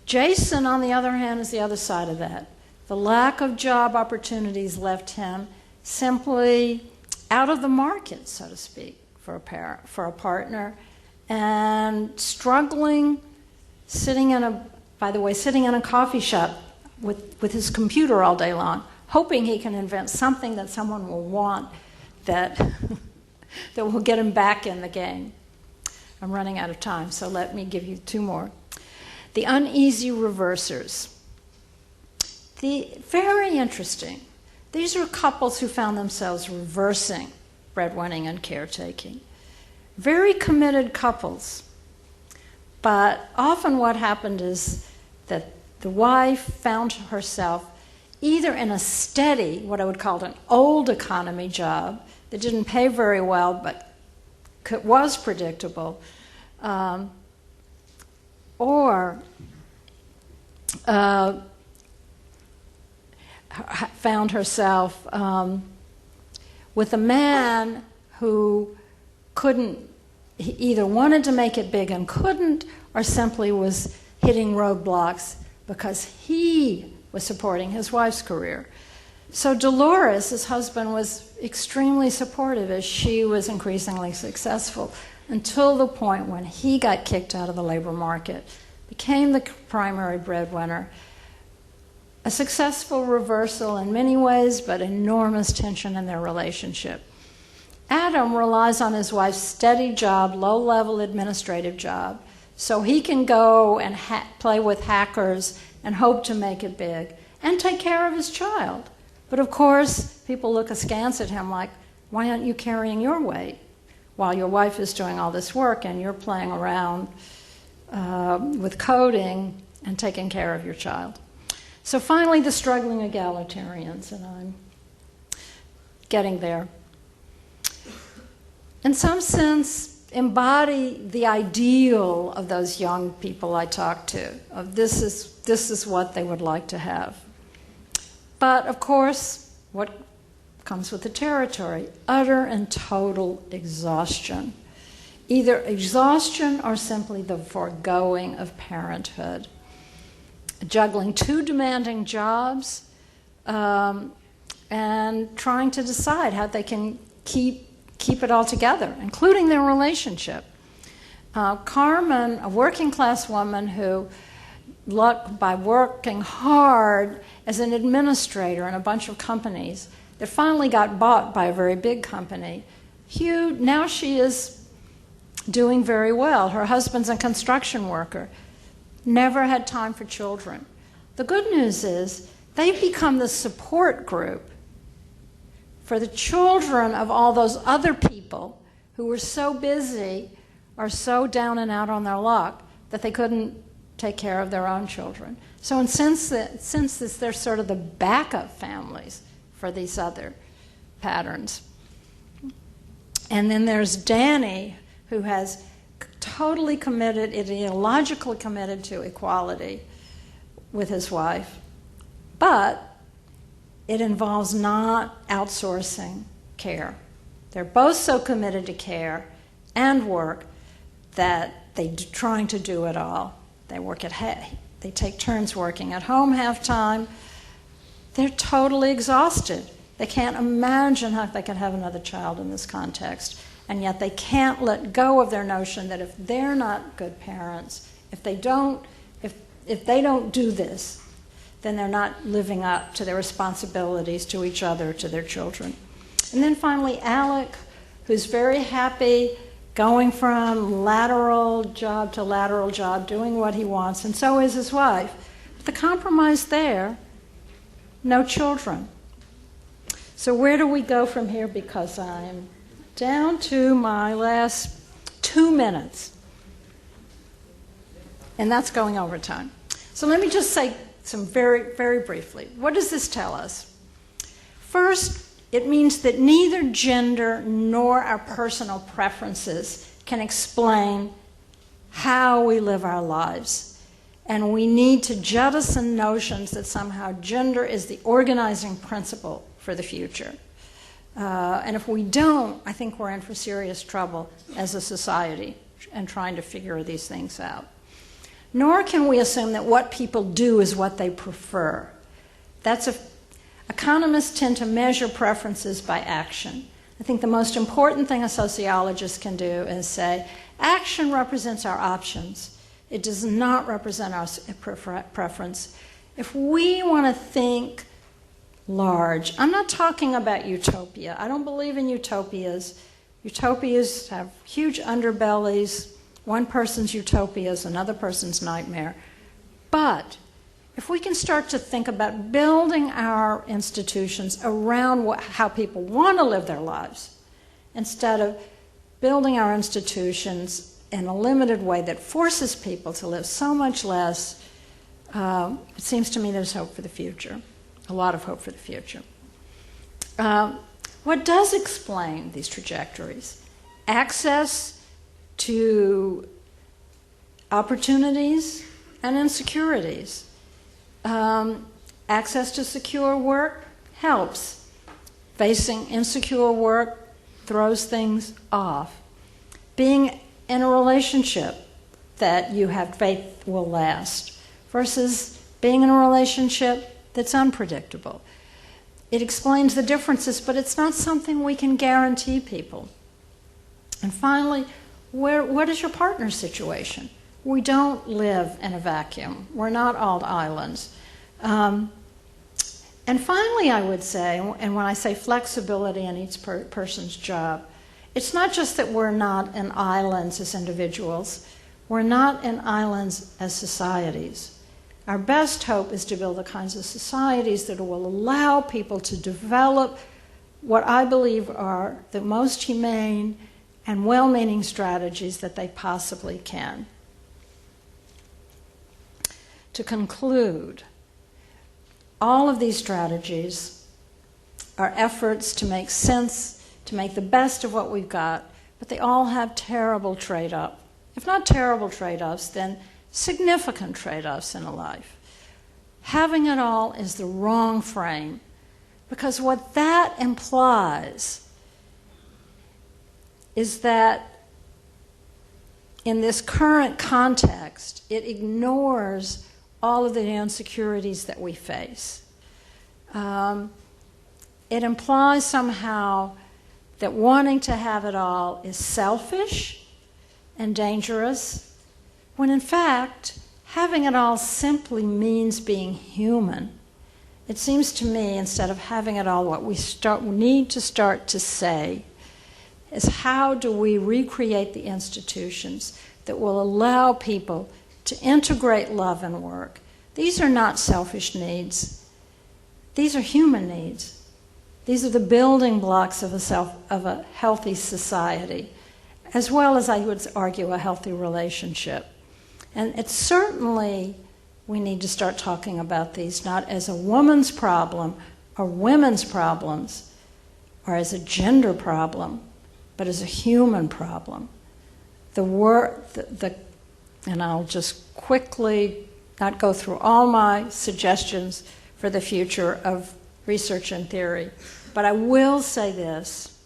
Jason, on the other hand, is the other side of that. The lack of job opportunities left him simply out of the market, so to speak, for a partner, and struggling, sitting in a coffee shop with his computer all day long, hoping he can invent something that someone will want that that will get him back in the game. I'm running out of time, so let me give you two more. The uneasy reversers. Very interesting. These are couples who found themselves reversing breadwinning and caretaking. Very committed couples. But often what happened is that the wife found herself either in a steady, what I would call an old economy job that didn't pay very well but was predictable, or found herself with a man who he either wanted to make it big and couldn't, or simply was hitting roadblocks because he was supporting his wife's career. So Dolores, his husband, was extremely supportive as she was increasingly successful, until the point when he got kicked out of the labor market, became the primary breadwinner. A successful reversal in many ways, but enormous tension in their relationship. Adam relies on his wife's steady job, low-level administrative job, so he can go and play with hackers and hope to make it big, and take care of his child. But of course, people look askance at him like, why aren't you carrying your weight while your wife is doing all this work and you're playing around with coding and taking care of your child? So finally, the struggling egalitarians, and I'm getting there. In some sense, embody the ideal of those young people I talked to, of this is what they would like to have. But of course, what comes with the territory? Utter and total exhaustion. Either exhaustion or simply the foregoing of parenthood. Juggling two demanding jobs and trying to decide how they can keep it all together, including their relationship. Carmen, a working class woman who, by working hard as an administrator in a bunch of companies, that finally got bought by a very big company. Now she is doing very well. Her husband's a construction worker. Never had time for children. The good news is they've become the support group for the children of all those other people who were so busy or so down and out on their luck that they couldn't take care of their own children. So in since this, they're sort of the backup families for these other patterns. And then there's Danny, who has totally committed, ideologically committed to equality with his wife, but it involves not outsourcing care. They're both so committed to care and work that they're trying to do it all. They take turns working at home half time. They're totally exhausted. They can't imagine how they could have another child in this context, and yet they can't let go of their notion that if they're not good parents, if they don't do this, then they're not living up to their responsibilities to each other, to their children. And then finally, Alec, who's very happy going from lateral job to lateral job, doing what he wants, and so is his wife. But the compromise there, no children. So where do we go from here? Because I'm down to my last 2 minutes. And that's going over time. So let me just say some very, very briefly. What does this tell us? First, it means that neither gender nor our personal preferences can explain how we live our lives. And we need to jettison notions that somehow gender is the organizing principle for the future. And if we don't, I think we're in for serious trouble as a society and trying to figure these things out. Nor can we assume that what people do is what they prefer. Economists tend to measure preferences by action. I think the most important thing a sociologist can do is say, action represents our options. It does not represent our preference. If we want to think large, I'm not talking about utopia. I don't believe in utopias. Utopias have huge underbellies. One person's utopia is another person's nightmare. But if we can start to think about building our institutions around how people want to live their lives, instead of building our institutions in a limited way that forces people to live so much less, it seems to me there's hope for the future, a lot of hope for the future. What does explain these trajectories? Access to opportunities and insecurities. Access to secure work helps. Facing insecure work throws things off. Being in a relationship that you have faith will last versus being in a relationship that's unpredictable. It explains the differences, but it's not something we can guarantee people. And finally, what is your partner's situation? We don't live in a vacuum. We're not all islands. And finally, I would say, and when I say flexibility in each person's job, it's not just that we're not in islands as individuals. We're not in islands as societies. Our best hope is to build the kinds of societies that will allow people to develop what I believe are the most humane and well-meaning strategies that they possibly can. To conclude, all of these strategies are efforts to make sense, to make the best of what we've got, but they all have terrible trade-offs. If not terrible trade-offs, then significant trade-offs in a life. Having it all is the wrong frame, because what that implies is that in this current context, it ignores all of the insecurities that we face. It implies somehow that wanting to have it all is selfish and dangerous, when in fact, having it all simply means being human. It seems to me, instead of having it all, what we need to start to say is how do we recreate the institutions that will allow people to integrate love and work. These are not selfish needs. These are human needs. These are the building blocks of a healthy society, as well as, I would argue, a healthy relationship. And it's certainly, we need to start talking about these not as a woman's problem or women's problems or as a gender problem, but as a human problem. And I'll just quickly not go through all my suggestions for the future of research and theory, but I will say this,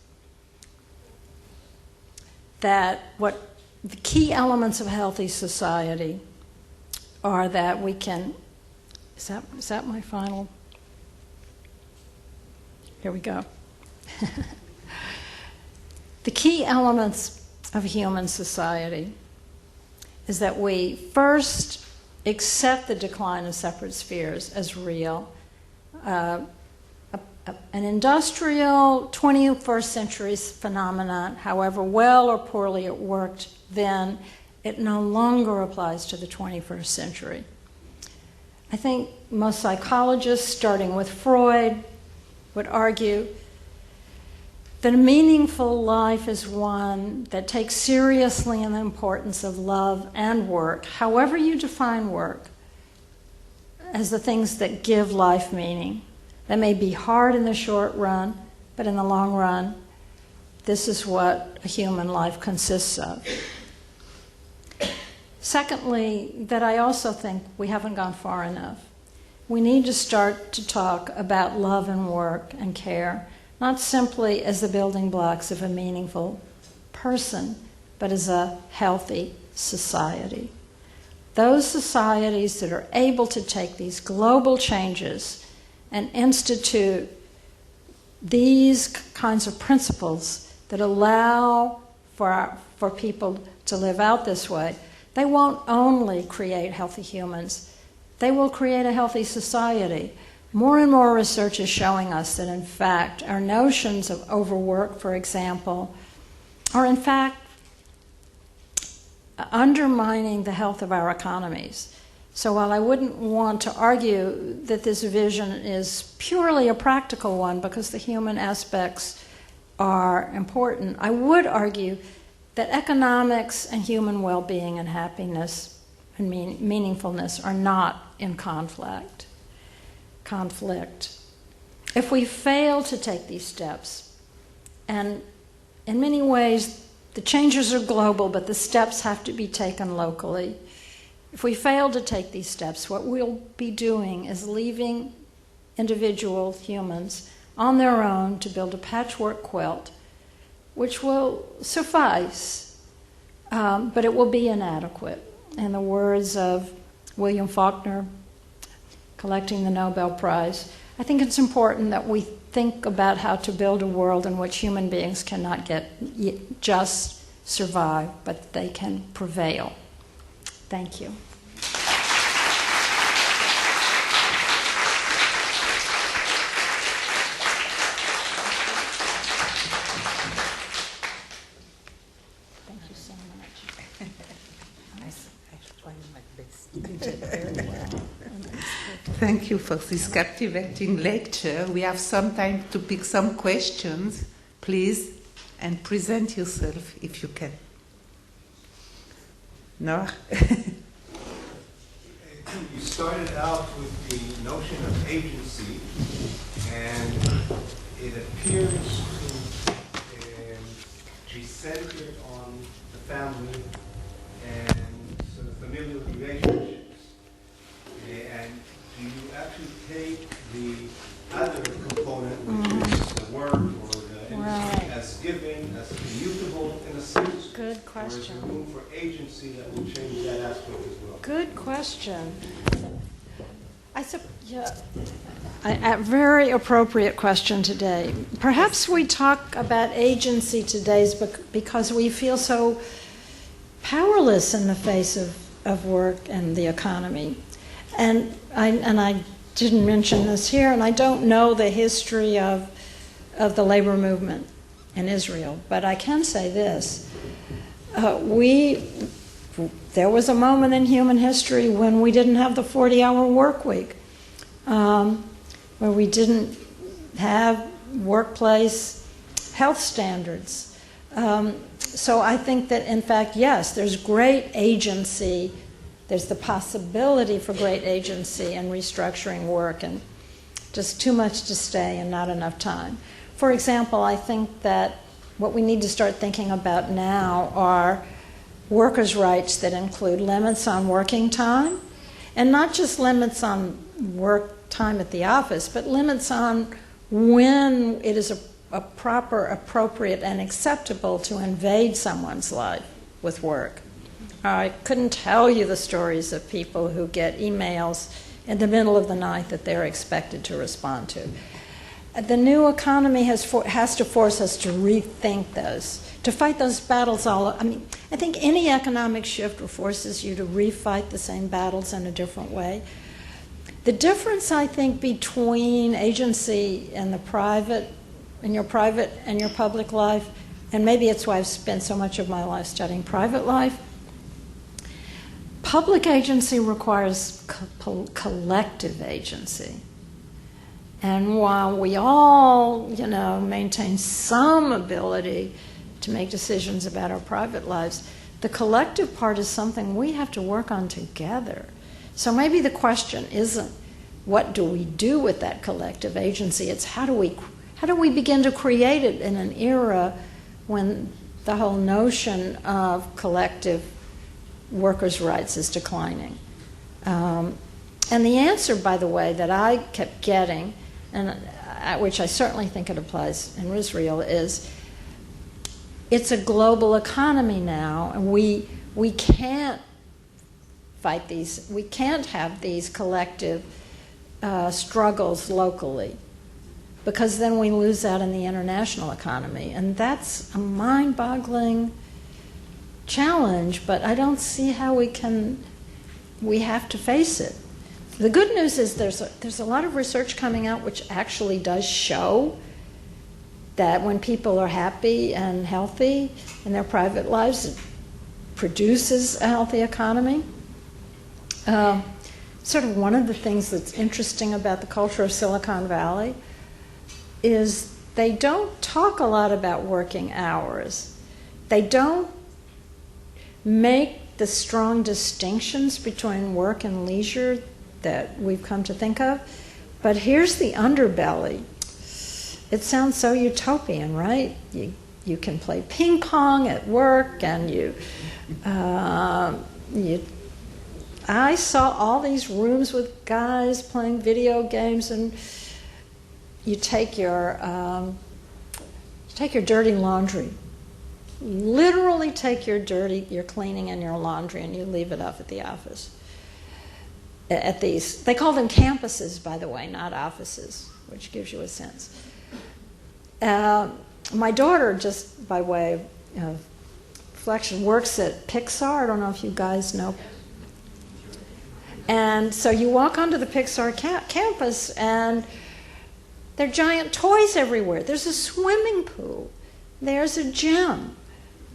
that what the key elements of a healthy society are that we can, is that my final? Here we go. The key elements of a human society is that we first accept the decline of separate spheres as real. An industrial 21st century phenomenon, however well or poorly it worked then, it no longer applies to the 21st century. I think most psychologists, starting with Freud, would argue that a meaningful life is one that takes seriously the importance of love and work, however you define work, as the things that give life meaning. That may be hard in the short run, but in the long run, this is what a human life consists of. Secondly, that I also think we haven't gone far enough. We need to start to talk about love and work and care, not simply as the building blocks of a meaningful person, but as a healthy society. Those societies that are able to take these global changes and institute these kinds of principles that allow for people to live out this way, they won't only create healthy humans, they will create a healthy society. More and more research is showing us that, in fact, our notions of overwork, for example, are in fact undermining the health of our economies. So while I wouldn't want to argue that this vision is purely a practical one because the human aspects are important, I would argue that economics and human well-being and happiness and meaningfulness are not in conflict. If we fail to take these steps, and in many ways the changes are global, but the steps have to be taken locally. If we fail to take these steps, what we'll be doing is leaving individual humans on their own to build a patchwork quilt, which will suffice, but it will be inadequate. In the words of William Faulkner, collecting the Nobel Prize, I think it's important that we think about how to build a world in which human beings cannot just survive, but they can prevail. Thank you. Thank you so much. I've tried my best. You did very well. Thank you for this captivating lecture. We have some time to pick some questions, please, and present yourself if you can. No? You started out with the notion of agency, and it appears to be centered on the family and sort of familial relationships. And do you actually take the other component, which is the work or the industry, as given, as immutable in a sense? Good question. Or is there room for agency that will change that aspect as well? Good question. A very appropriate question today. Perhaps we talk about agency today because we feel so powerless in the face of work and the economy. And I didn't mention this here, and I don't know the history of the labor movement in Israel, but I can say this. There was a moment in human history when we didn't have the 40-hour work week, where we didn't have workplace health standards. So I think that, in fact, yes, there's great agency. There's the possibility for great agency and restructuring work, and just too much to stay and not enough time. For example, I think that what we need to start thinking about now are workers' rights that include limits on working time, and not just limits on work time at the office, but limits on when it is a proper, appropriate, and acceptable to invade someone's life with work. I couldn't tell you the stories of people who get emails in the middle of the night that they're expected to respond to. The new economy has to force us to rethink those, to fight those battles I think any economic shift forces you to refight the same battles in a different way. The difference, I think, between agency and your private and your public life, and maybe it's why I've spent so much of my life studying private life, public agency requires collective agency. And while we all, maintain some ability to make decisions about our private lives, the collective part is something we have to work on together. So maybe the question isn't what do we do with that collective agency, it's how do we begin to create it in an era when the whole notion of collective workers' rights is declining. And the answer, by the way, that I kept getting, and which I certainly think it applies in Israel, is it's a global economy now, and we can't fight these, we can't have these collective struggles locally, because then we lose out in the international economy. And that's a mind-boggling challenge, but I don't see how we have to face it. The good news is there's a lot of research coming out which actually does show that when people are happy and healthy in their private lives, it produces a healthy economy. Sort of one of the things that's interesting about the culture of Silicon Valley is they don't talk a lot about working hours. They don't make the strong distinctions between work and leisure that we've come to think of. But here's the underbelly. It sounds so utopian, right? You can play ping pong at work, and I saw all these rooms with guys playing video games, and you take your dirty laundry. Literally take your cleaning and your laundry, and you leave it up at the office. At these, they call them campuses, by the way, not offices, which gives you a sense. My daughter, just by way of reflection, works at Pixar. I don't know if you guys know. And so you walk onto the Pixar campus, and there are giant toys everywhere. There's a swimming pool. There's a gym.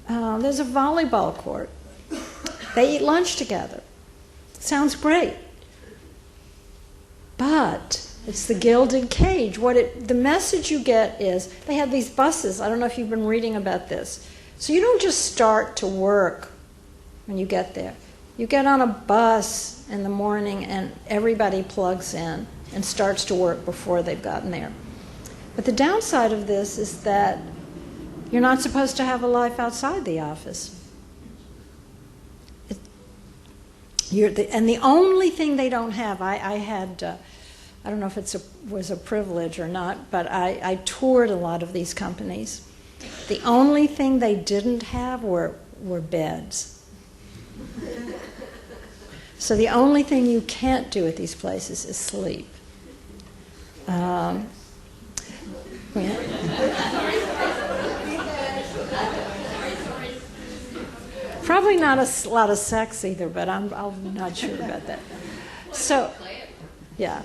There's a volleyball court. They eat lunch together. Sounds great. But it's the gilded cage. The message you get is they have these buses. I don't know if you've been reading about this. So you don't just start to work when you get there. You get on a bus in the morning, and everybody plugs in and starts to work before they've gotten there. But the downside of this is that you're not supposed to have a life outside the office. And the only thing they don't have, I had, I don't know if it was a privilege or not, but I toured a lot of these companies. The only thing they didn't have were beds. So the only thing you can't do at these places is sleep. Probably not a lot of sex either, but I'm not sure about that. So, yeah.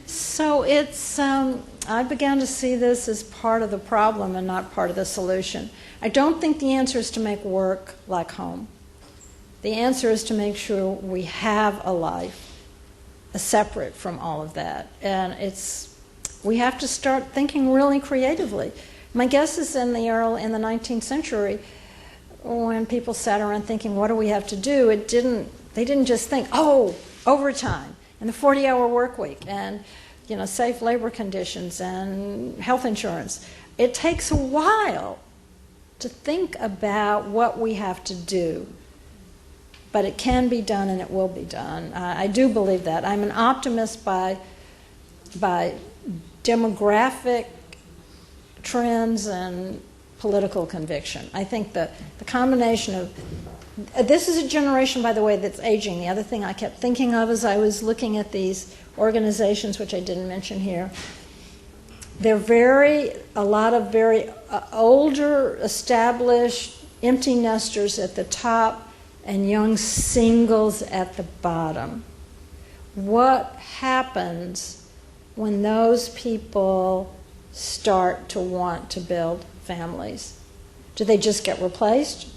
So it's, I began to see this as part of the problem and not part of the solution. I don't think the answer is to make work like home. The answer is to make sure we have a life separate from all of that. And we have to start thinking really creatively. My guess is in the 19th century, when people sat around thinking, what do we have to do? They didn't just think, overtime and the 40-hour work week and safe labor conditions and health insurance. It takes a while to think about what we have to do. But it can be done and it will be done. I do believe that. I'm an optimist by demographic trends and political conviction. I think the combination of... This is a generation, by the way, that's aging. The other thing I kept thinking of as I was looking at these organizations, which I didn't mention here, they're a lot of very older, established, empty nesters at the top and young singles at the bottom. What happens when those people start to want to build families? Do they just get replaced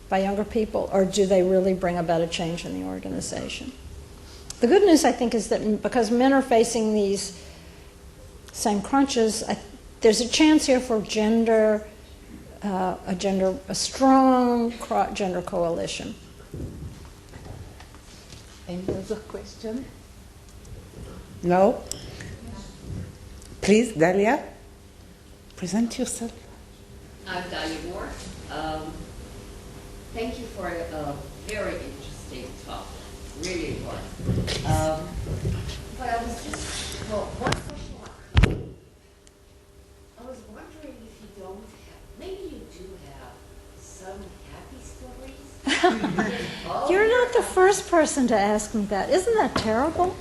by younger people, or do they really bring about a change in the organization? The good news, I think, is that because men are facing these same crunches, there's a chance here for a strong gender coalition. Any other question? No? Please, Dalia, present yourself. I'm Dalia Moore. Thank you for a very interesting talk. Really was. But I was just, one question. I was wondering if you don't have, maybe you do have some happy stories? You're not the first person to ask me that. Isn't that terrible?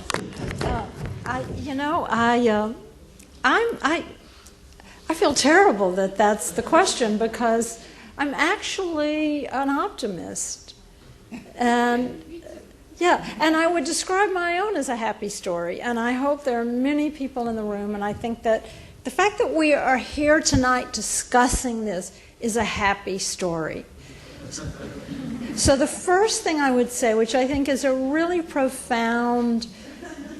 I feel terrible that that's the question, because I'm actually an optimist. And I would describe my own as a happy story. And I hope there are many people in the room, and I think that the fact that we are here tonight discussing this is a happy story. So the first thing I would say, which I think is a really profound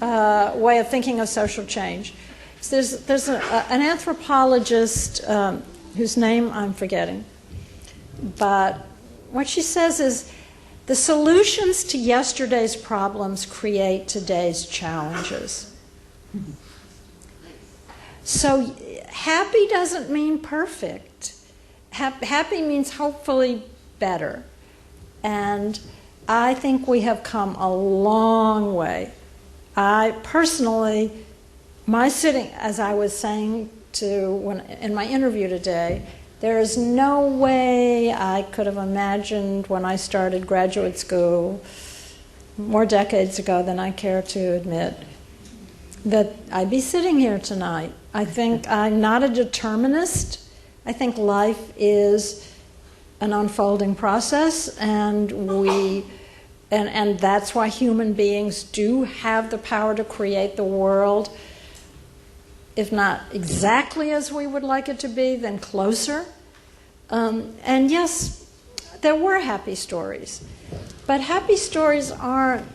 way of thinking of social change, is there's an anthropologist whose name I'm forgetting, but what she says is the solutions to yesterday's problems create today's challenges. So happy doesn't mean perfect. Happy means hopefully better. And I think we have come a long way. I personally, as I was saying in my interview today, there is no way I could have imagined when I started graduate school more decades ago than I care to admit that I'd be sitting here tonight. I think I'm not a determinist. I think life is an unfolding process, and that's why human beings do have the power to create the world, if not exactly as we would like it to be, then closer. And yes, there were happy stories. But happy stories aren't,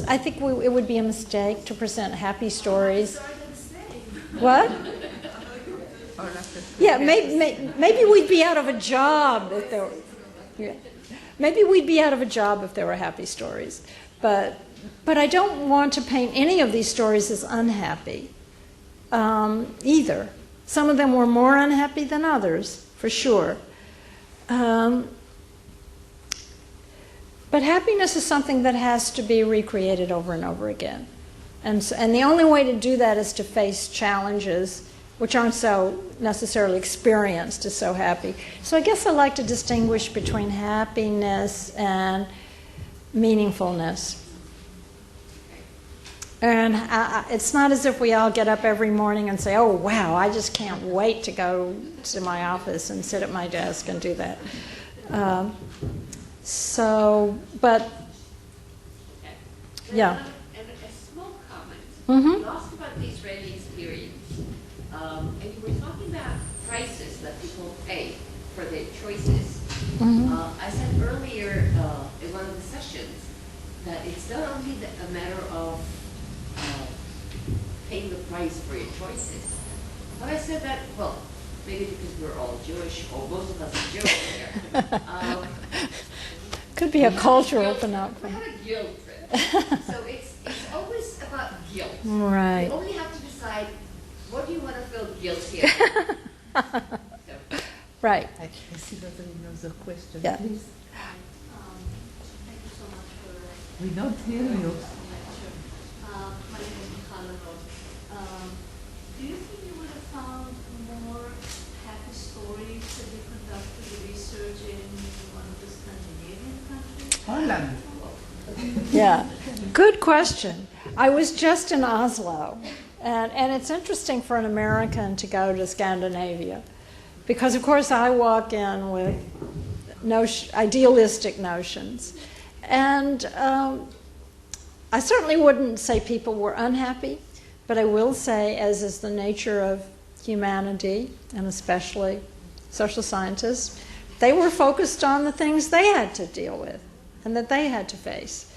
I think it would be a mistake to present happy stories. What? Yeah, maybe we'd be out of a job if there were. Yeah. Maybe we'd be out of a job if there were happy stories. But I don't want to paint any of these stories as unhappy either. Some of them were more unhappy than others, for sure. But happiness is something that has to be recreated over and over again. And the only way to do that is to face challenges which aren't so necessarily experienced as so happy. So I guess I like to distinguish between happiness and meaningfulness. And it's not as if we all get up every morning and say, oh, wow, I just can't wait to go to my office and sit at my desk and do that. Yeah. And a small comment. Mm-hmm. You asked about the Israeli experience. And you were talking about prices that people pay for their choices. Mm-hmm. I said earlier in one of the sessions that it's not only a matter of paying the price for your choices. But I said that, well, maybe because we're all Jewish, or most of us are Jewish here. Could be a cultural phenomenon. We had a guilt trip. So it's always about guilt. Right. You only have to decide what do you want to feel guilty about. So. Right. I see that there is another question, Yeah. please. Thank you so much for We don't hear you. lecture. My name is Mikhaila. Do you think you would have found more happy stories if you conducted the research in one of the Scandinavian countries? Holland. Yeah, good question. I was just in Oslo, and it's interesting for an American to go to Scandinavia because, of course, I walk in with idealistic notions. And I certainly wouldn't say people were unhappy, but I will say, as is the nature of humanity, and especially social scientists, they were focused on the things they had to deal with and that they had to face.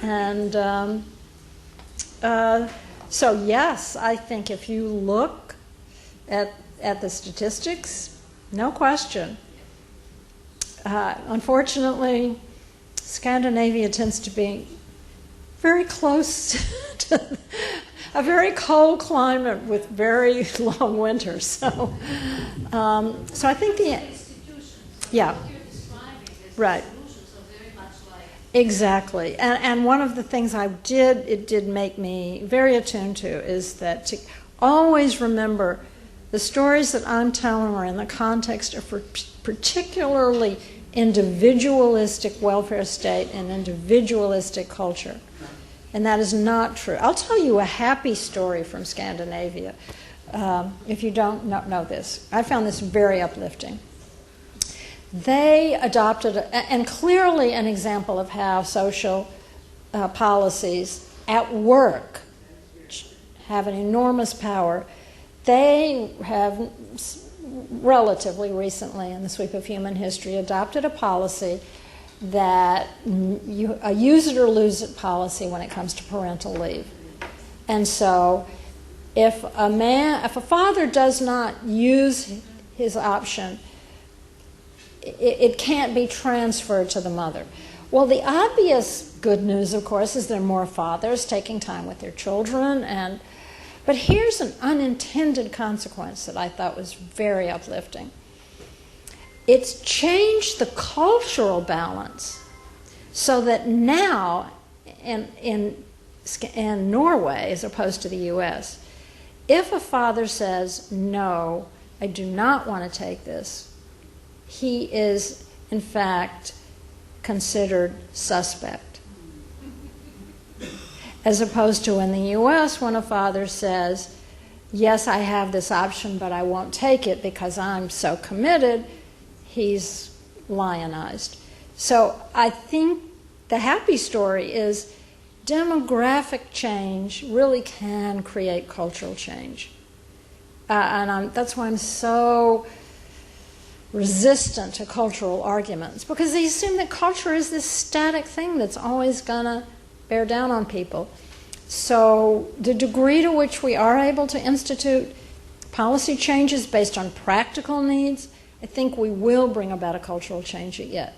And so, yes, I think if you look at the statistics, no question. Unfortunately, Scandinavia tends to be very close to a very cold climate with very long winters. So I think yeah, right. Exactly. And one of the things it did make me very attuned to is that to always remember the stories that I'm telling are in the context of particularly individualistic welfare state and individualistic culture. And that is not true. I'll tell you a happy story from Scandinavia, if you don't know this. I found this very uplifting. They adopted, and clearly an example of how social policies at work have an enormous power. They have relatively recently, in the sweep of human history, adopted a policy that a use it or lose it policy when it comes to parental leave. And so if a father does not use his option, it can't be transferred to the mother. Well, the obvious good news, of course, is there are more fathers taking time with their children. But here's an unintended consequence that I thought was very uplifting. It's changed the cultural balance so that now in Norway, as opposed to the U.S., if a father says, no, I do not want to take this, he is, in fact, considered suspect. As opposed to in the U.S., when a father says, yes, I have this option, but I won't take it because I'm so committed, he's lionized. So I think the happy story is demographic change really can create cultural change. That's why I'm so resistant to cultural arguments, because they assume that culture is this static thing that's always going to bear down on people. So the degree to which we are able to institute policy changes based on practical needs, I think we will bring about a cultural change yet.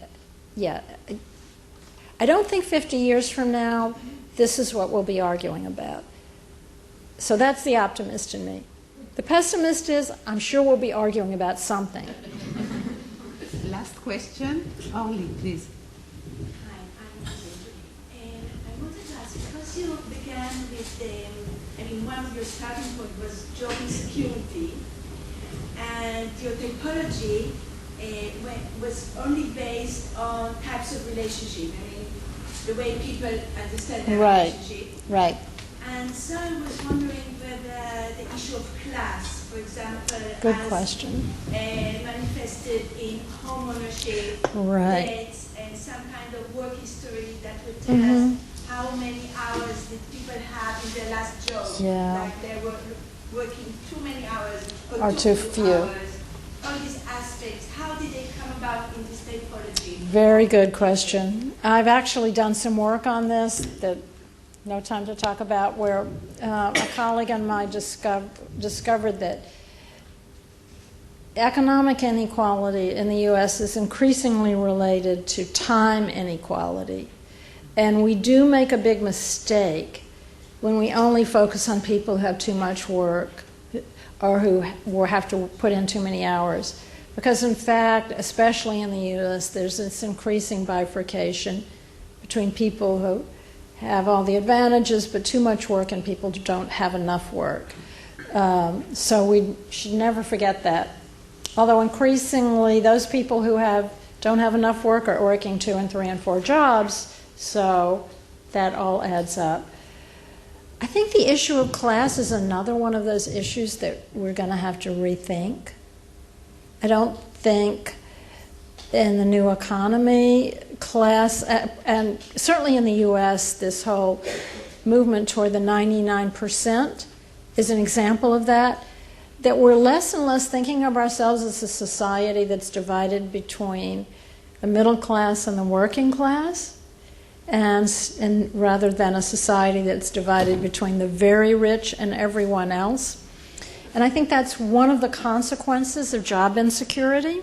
I don't think 50 years from now this is what we'll be arguing about. So that's the optimist in me. The pessimist is, I'm sure we'll be arguing about something. Last question. Orly, please. Hi, I'm Kathleen. And I wanted to ask, because you began with one of your starting points was job insecurity, and your typology was only based on types of relationship. The way people understand their relationship. Right. And so I was wondering whether the issue of class, for example, Good question. Manifested in home ownership, dates, and some kind of work history that would tell us how many hours did people have in their last job. Yeah. Like they were working too many hours or too few. Hours. All these aspects, how did they come about in this typology? Very good question. I've actually done some work on this that no time to talk about, where a colleague and I discovered that economic inequality in the U.S. is increasingly related to time inequality. And we do make a big mistake when we only focus on people who have too much work or who have to put in too many hours. Because in fact, especially in the US, there's this increasing bifurcation between people who have all the advantages but too much work and people who don't have enough work. So we should never forget that. Although increasingly those people who don't have enough work are working 2 and 3 and 4 jobs, so that all adds up. I think the issue of class is another one of those issues that we're going to have to rethink. I don't think in the new economy, class, and certainly in the US, this whole movement toward the 99% is an example of that we're less and less thinking of ourselves as a society that's divided between the middle class and the working class, and rather than a society that's divided between the very rich and everyone else. And I think that's one of the consequences of job insecurity,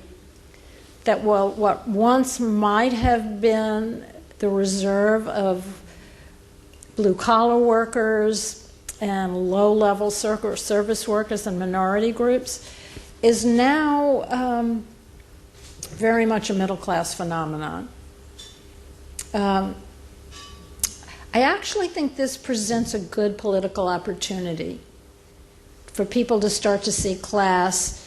that what once might have been the reserve of blue-collar workers and low-level service workers and minority groups is now very much a middle-class phenomenon. I actually think this presents a good political opportunity for people to start to see class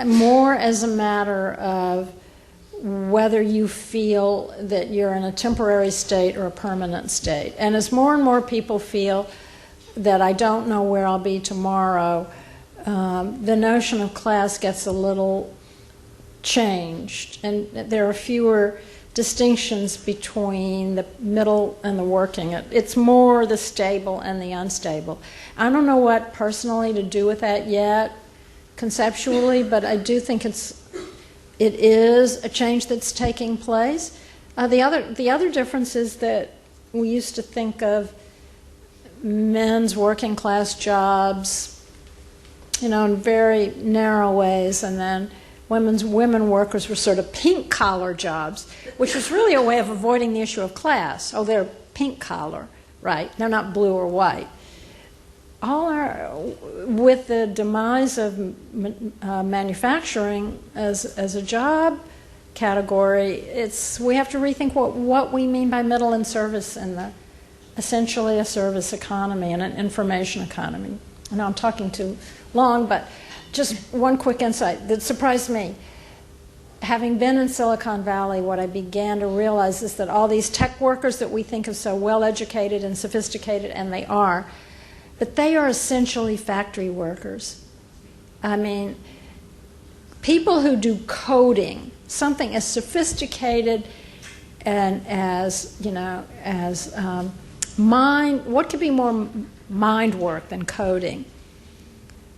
more as a matter of whether you feel that you're in a temporary state or a permanent state. And as more and more people feel that I don't know where I'll be tomorrow, the notion of class gets a little changed. And there are fewer distinctions between the middle and the working. It's more the stable and the unstable. I don't know what personally to do with that yet, conceptually, but I do think it is a change that's taking place. The other difference is that we used to think of men's working class jobs, in very narrow ways, and then women workers were sort of pink collar jobs, which was really a way of avoiding the issue of class. Oh, they're pink collar, right? They're not blue or white. With the demise of manufacturing as a job category, we have to rethink what we mean by middle and service in essentially a service economy and an information economy. I know I'm talking too long, but just one quick insight that surprised me. Having been in Silicon Valley, what I began to realize is that all these tech workers that we think of so well educated and sophisticated, and they are, but they are essentially factory workers. I mean, people who do coding, something as sophisticated and as, what could be more mind work than coding?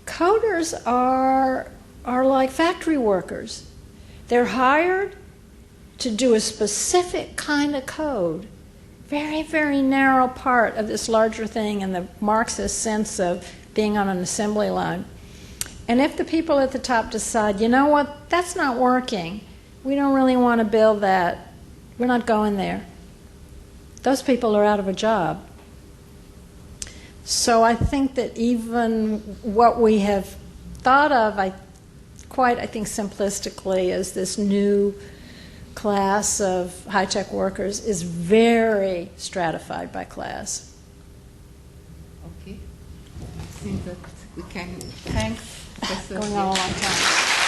Coders are like factory workers. They're hired to do a specific kind of code, very, very narrow part of this larger thing in the Marxist sense of being on an assembly line. And if the people at the top decide, you know what, that's not working, we don't really want to build that, we're not going there, those people are out of a job. So I think that even what we have thought of, I think simplistically, as this new class of high-tech workers is very stratified by class. Okay. I think that we can thank Professor. Going on a long time.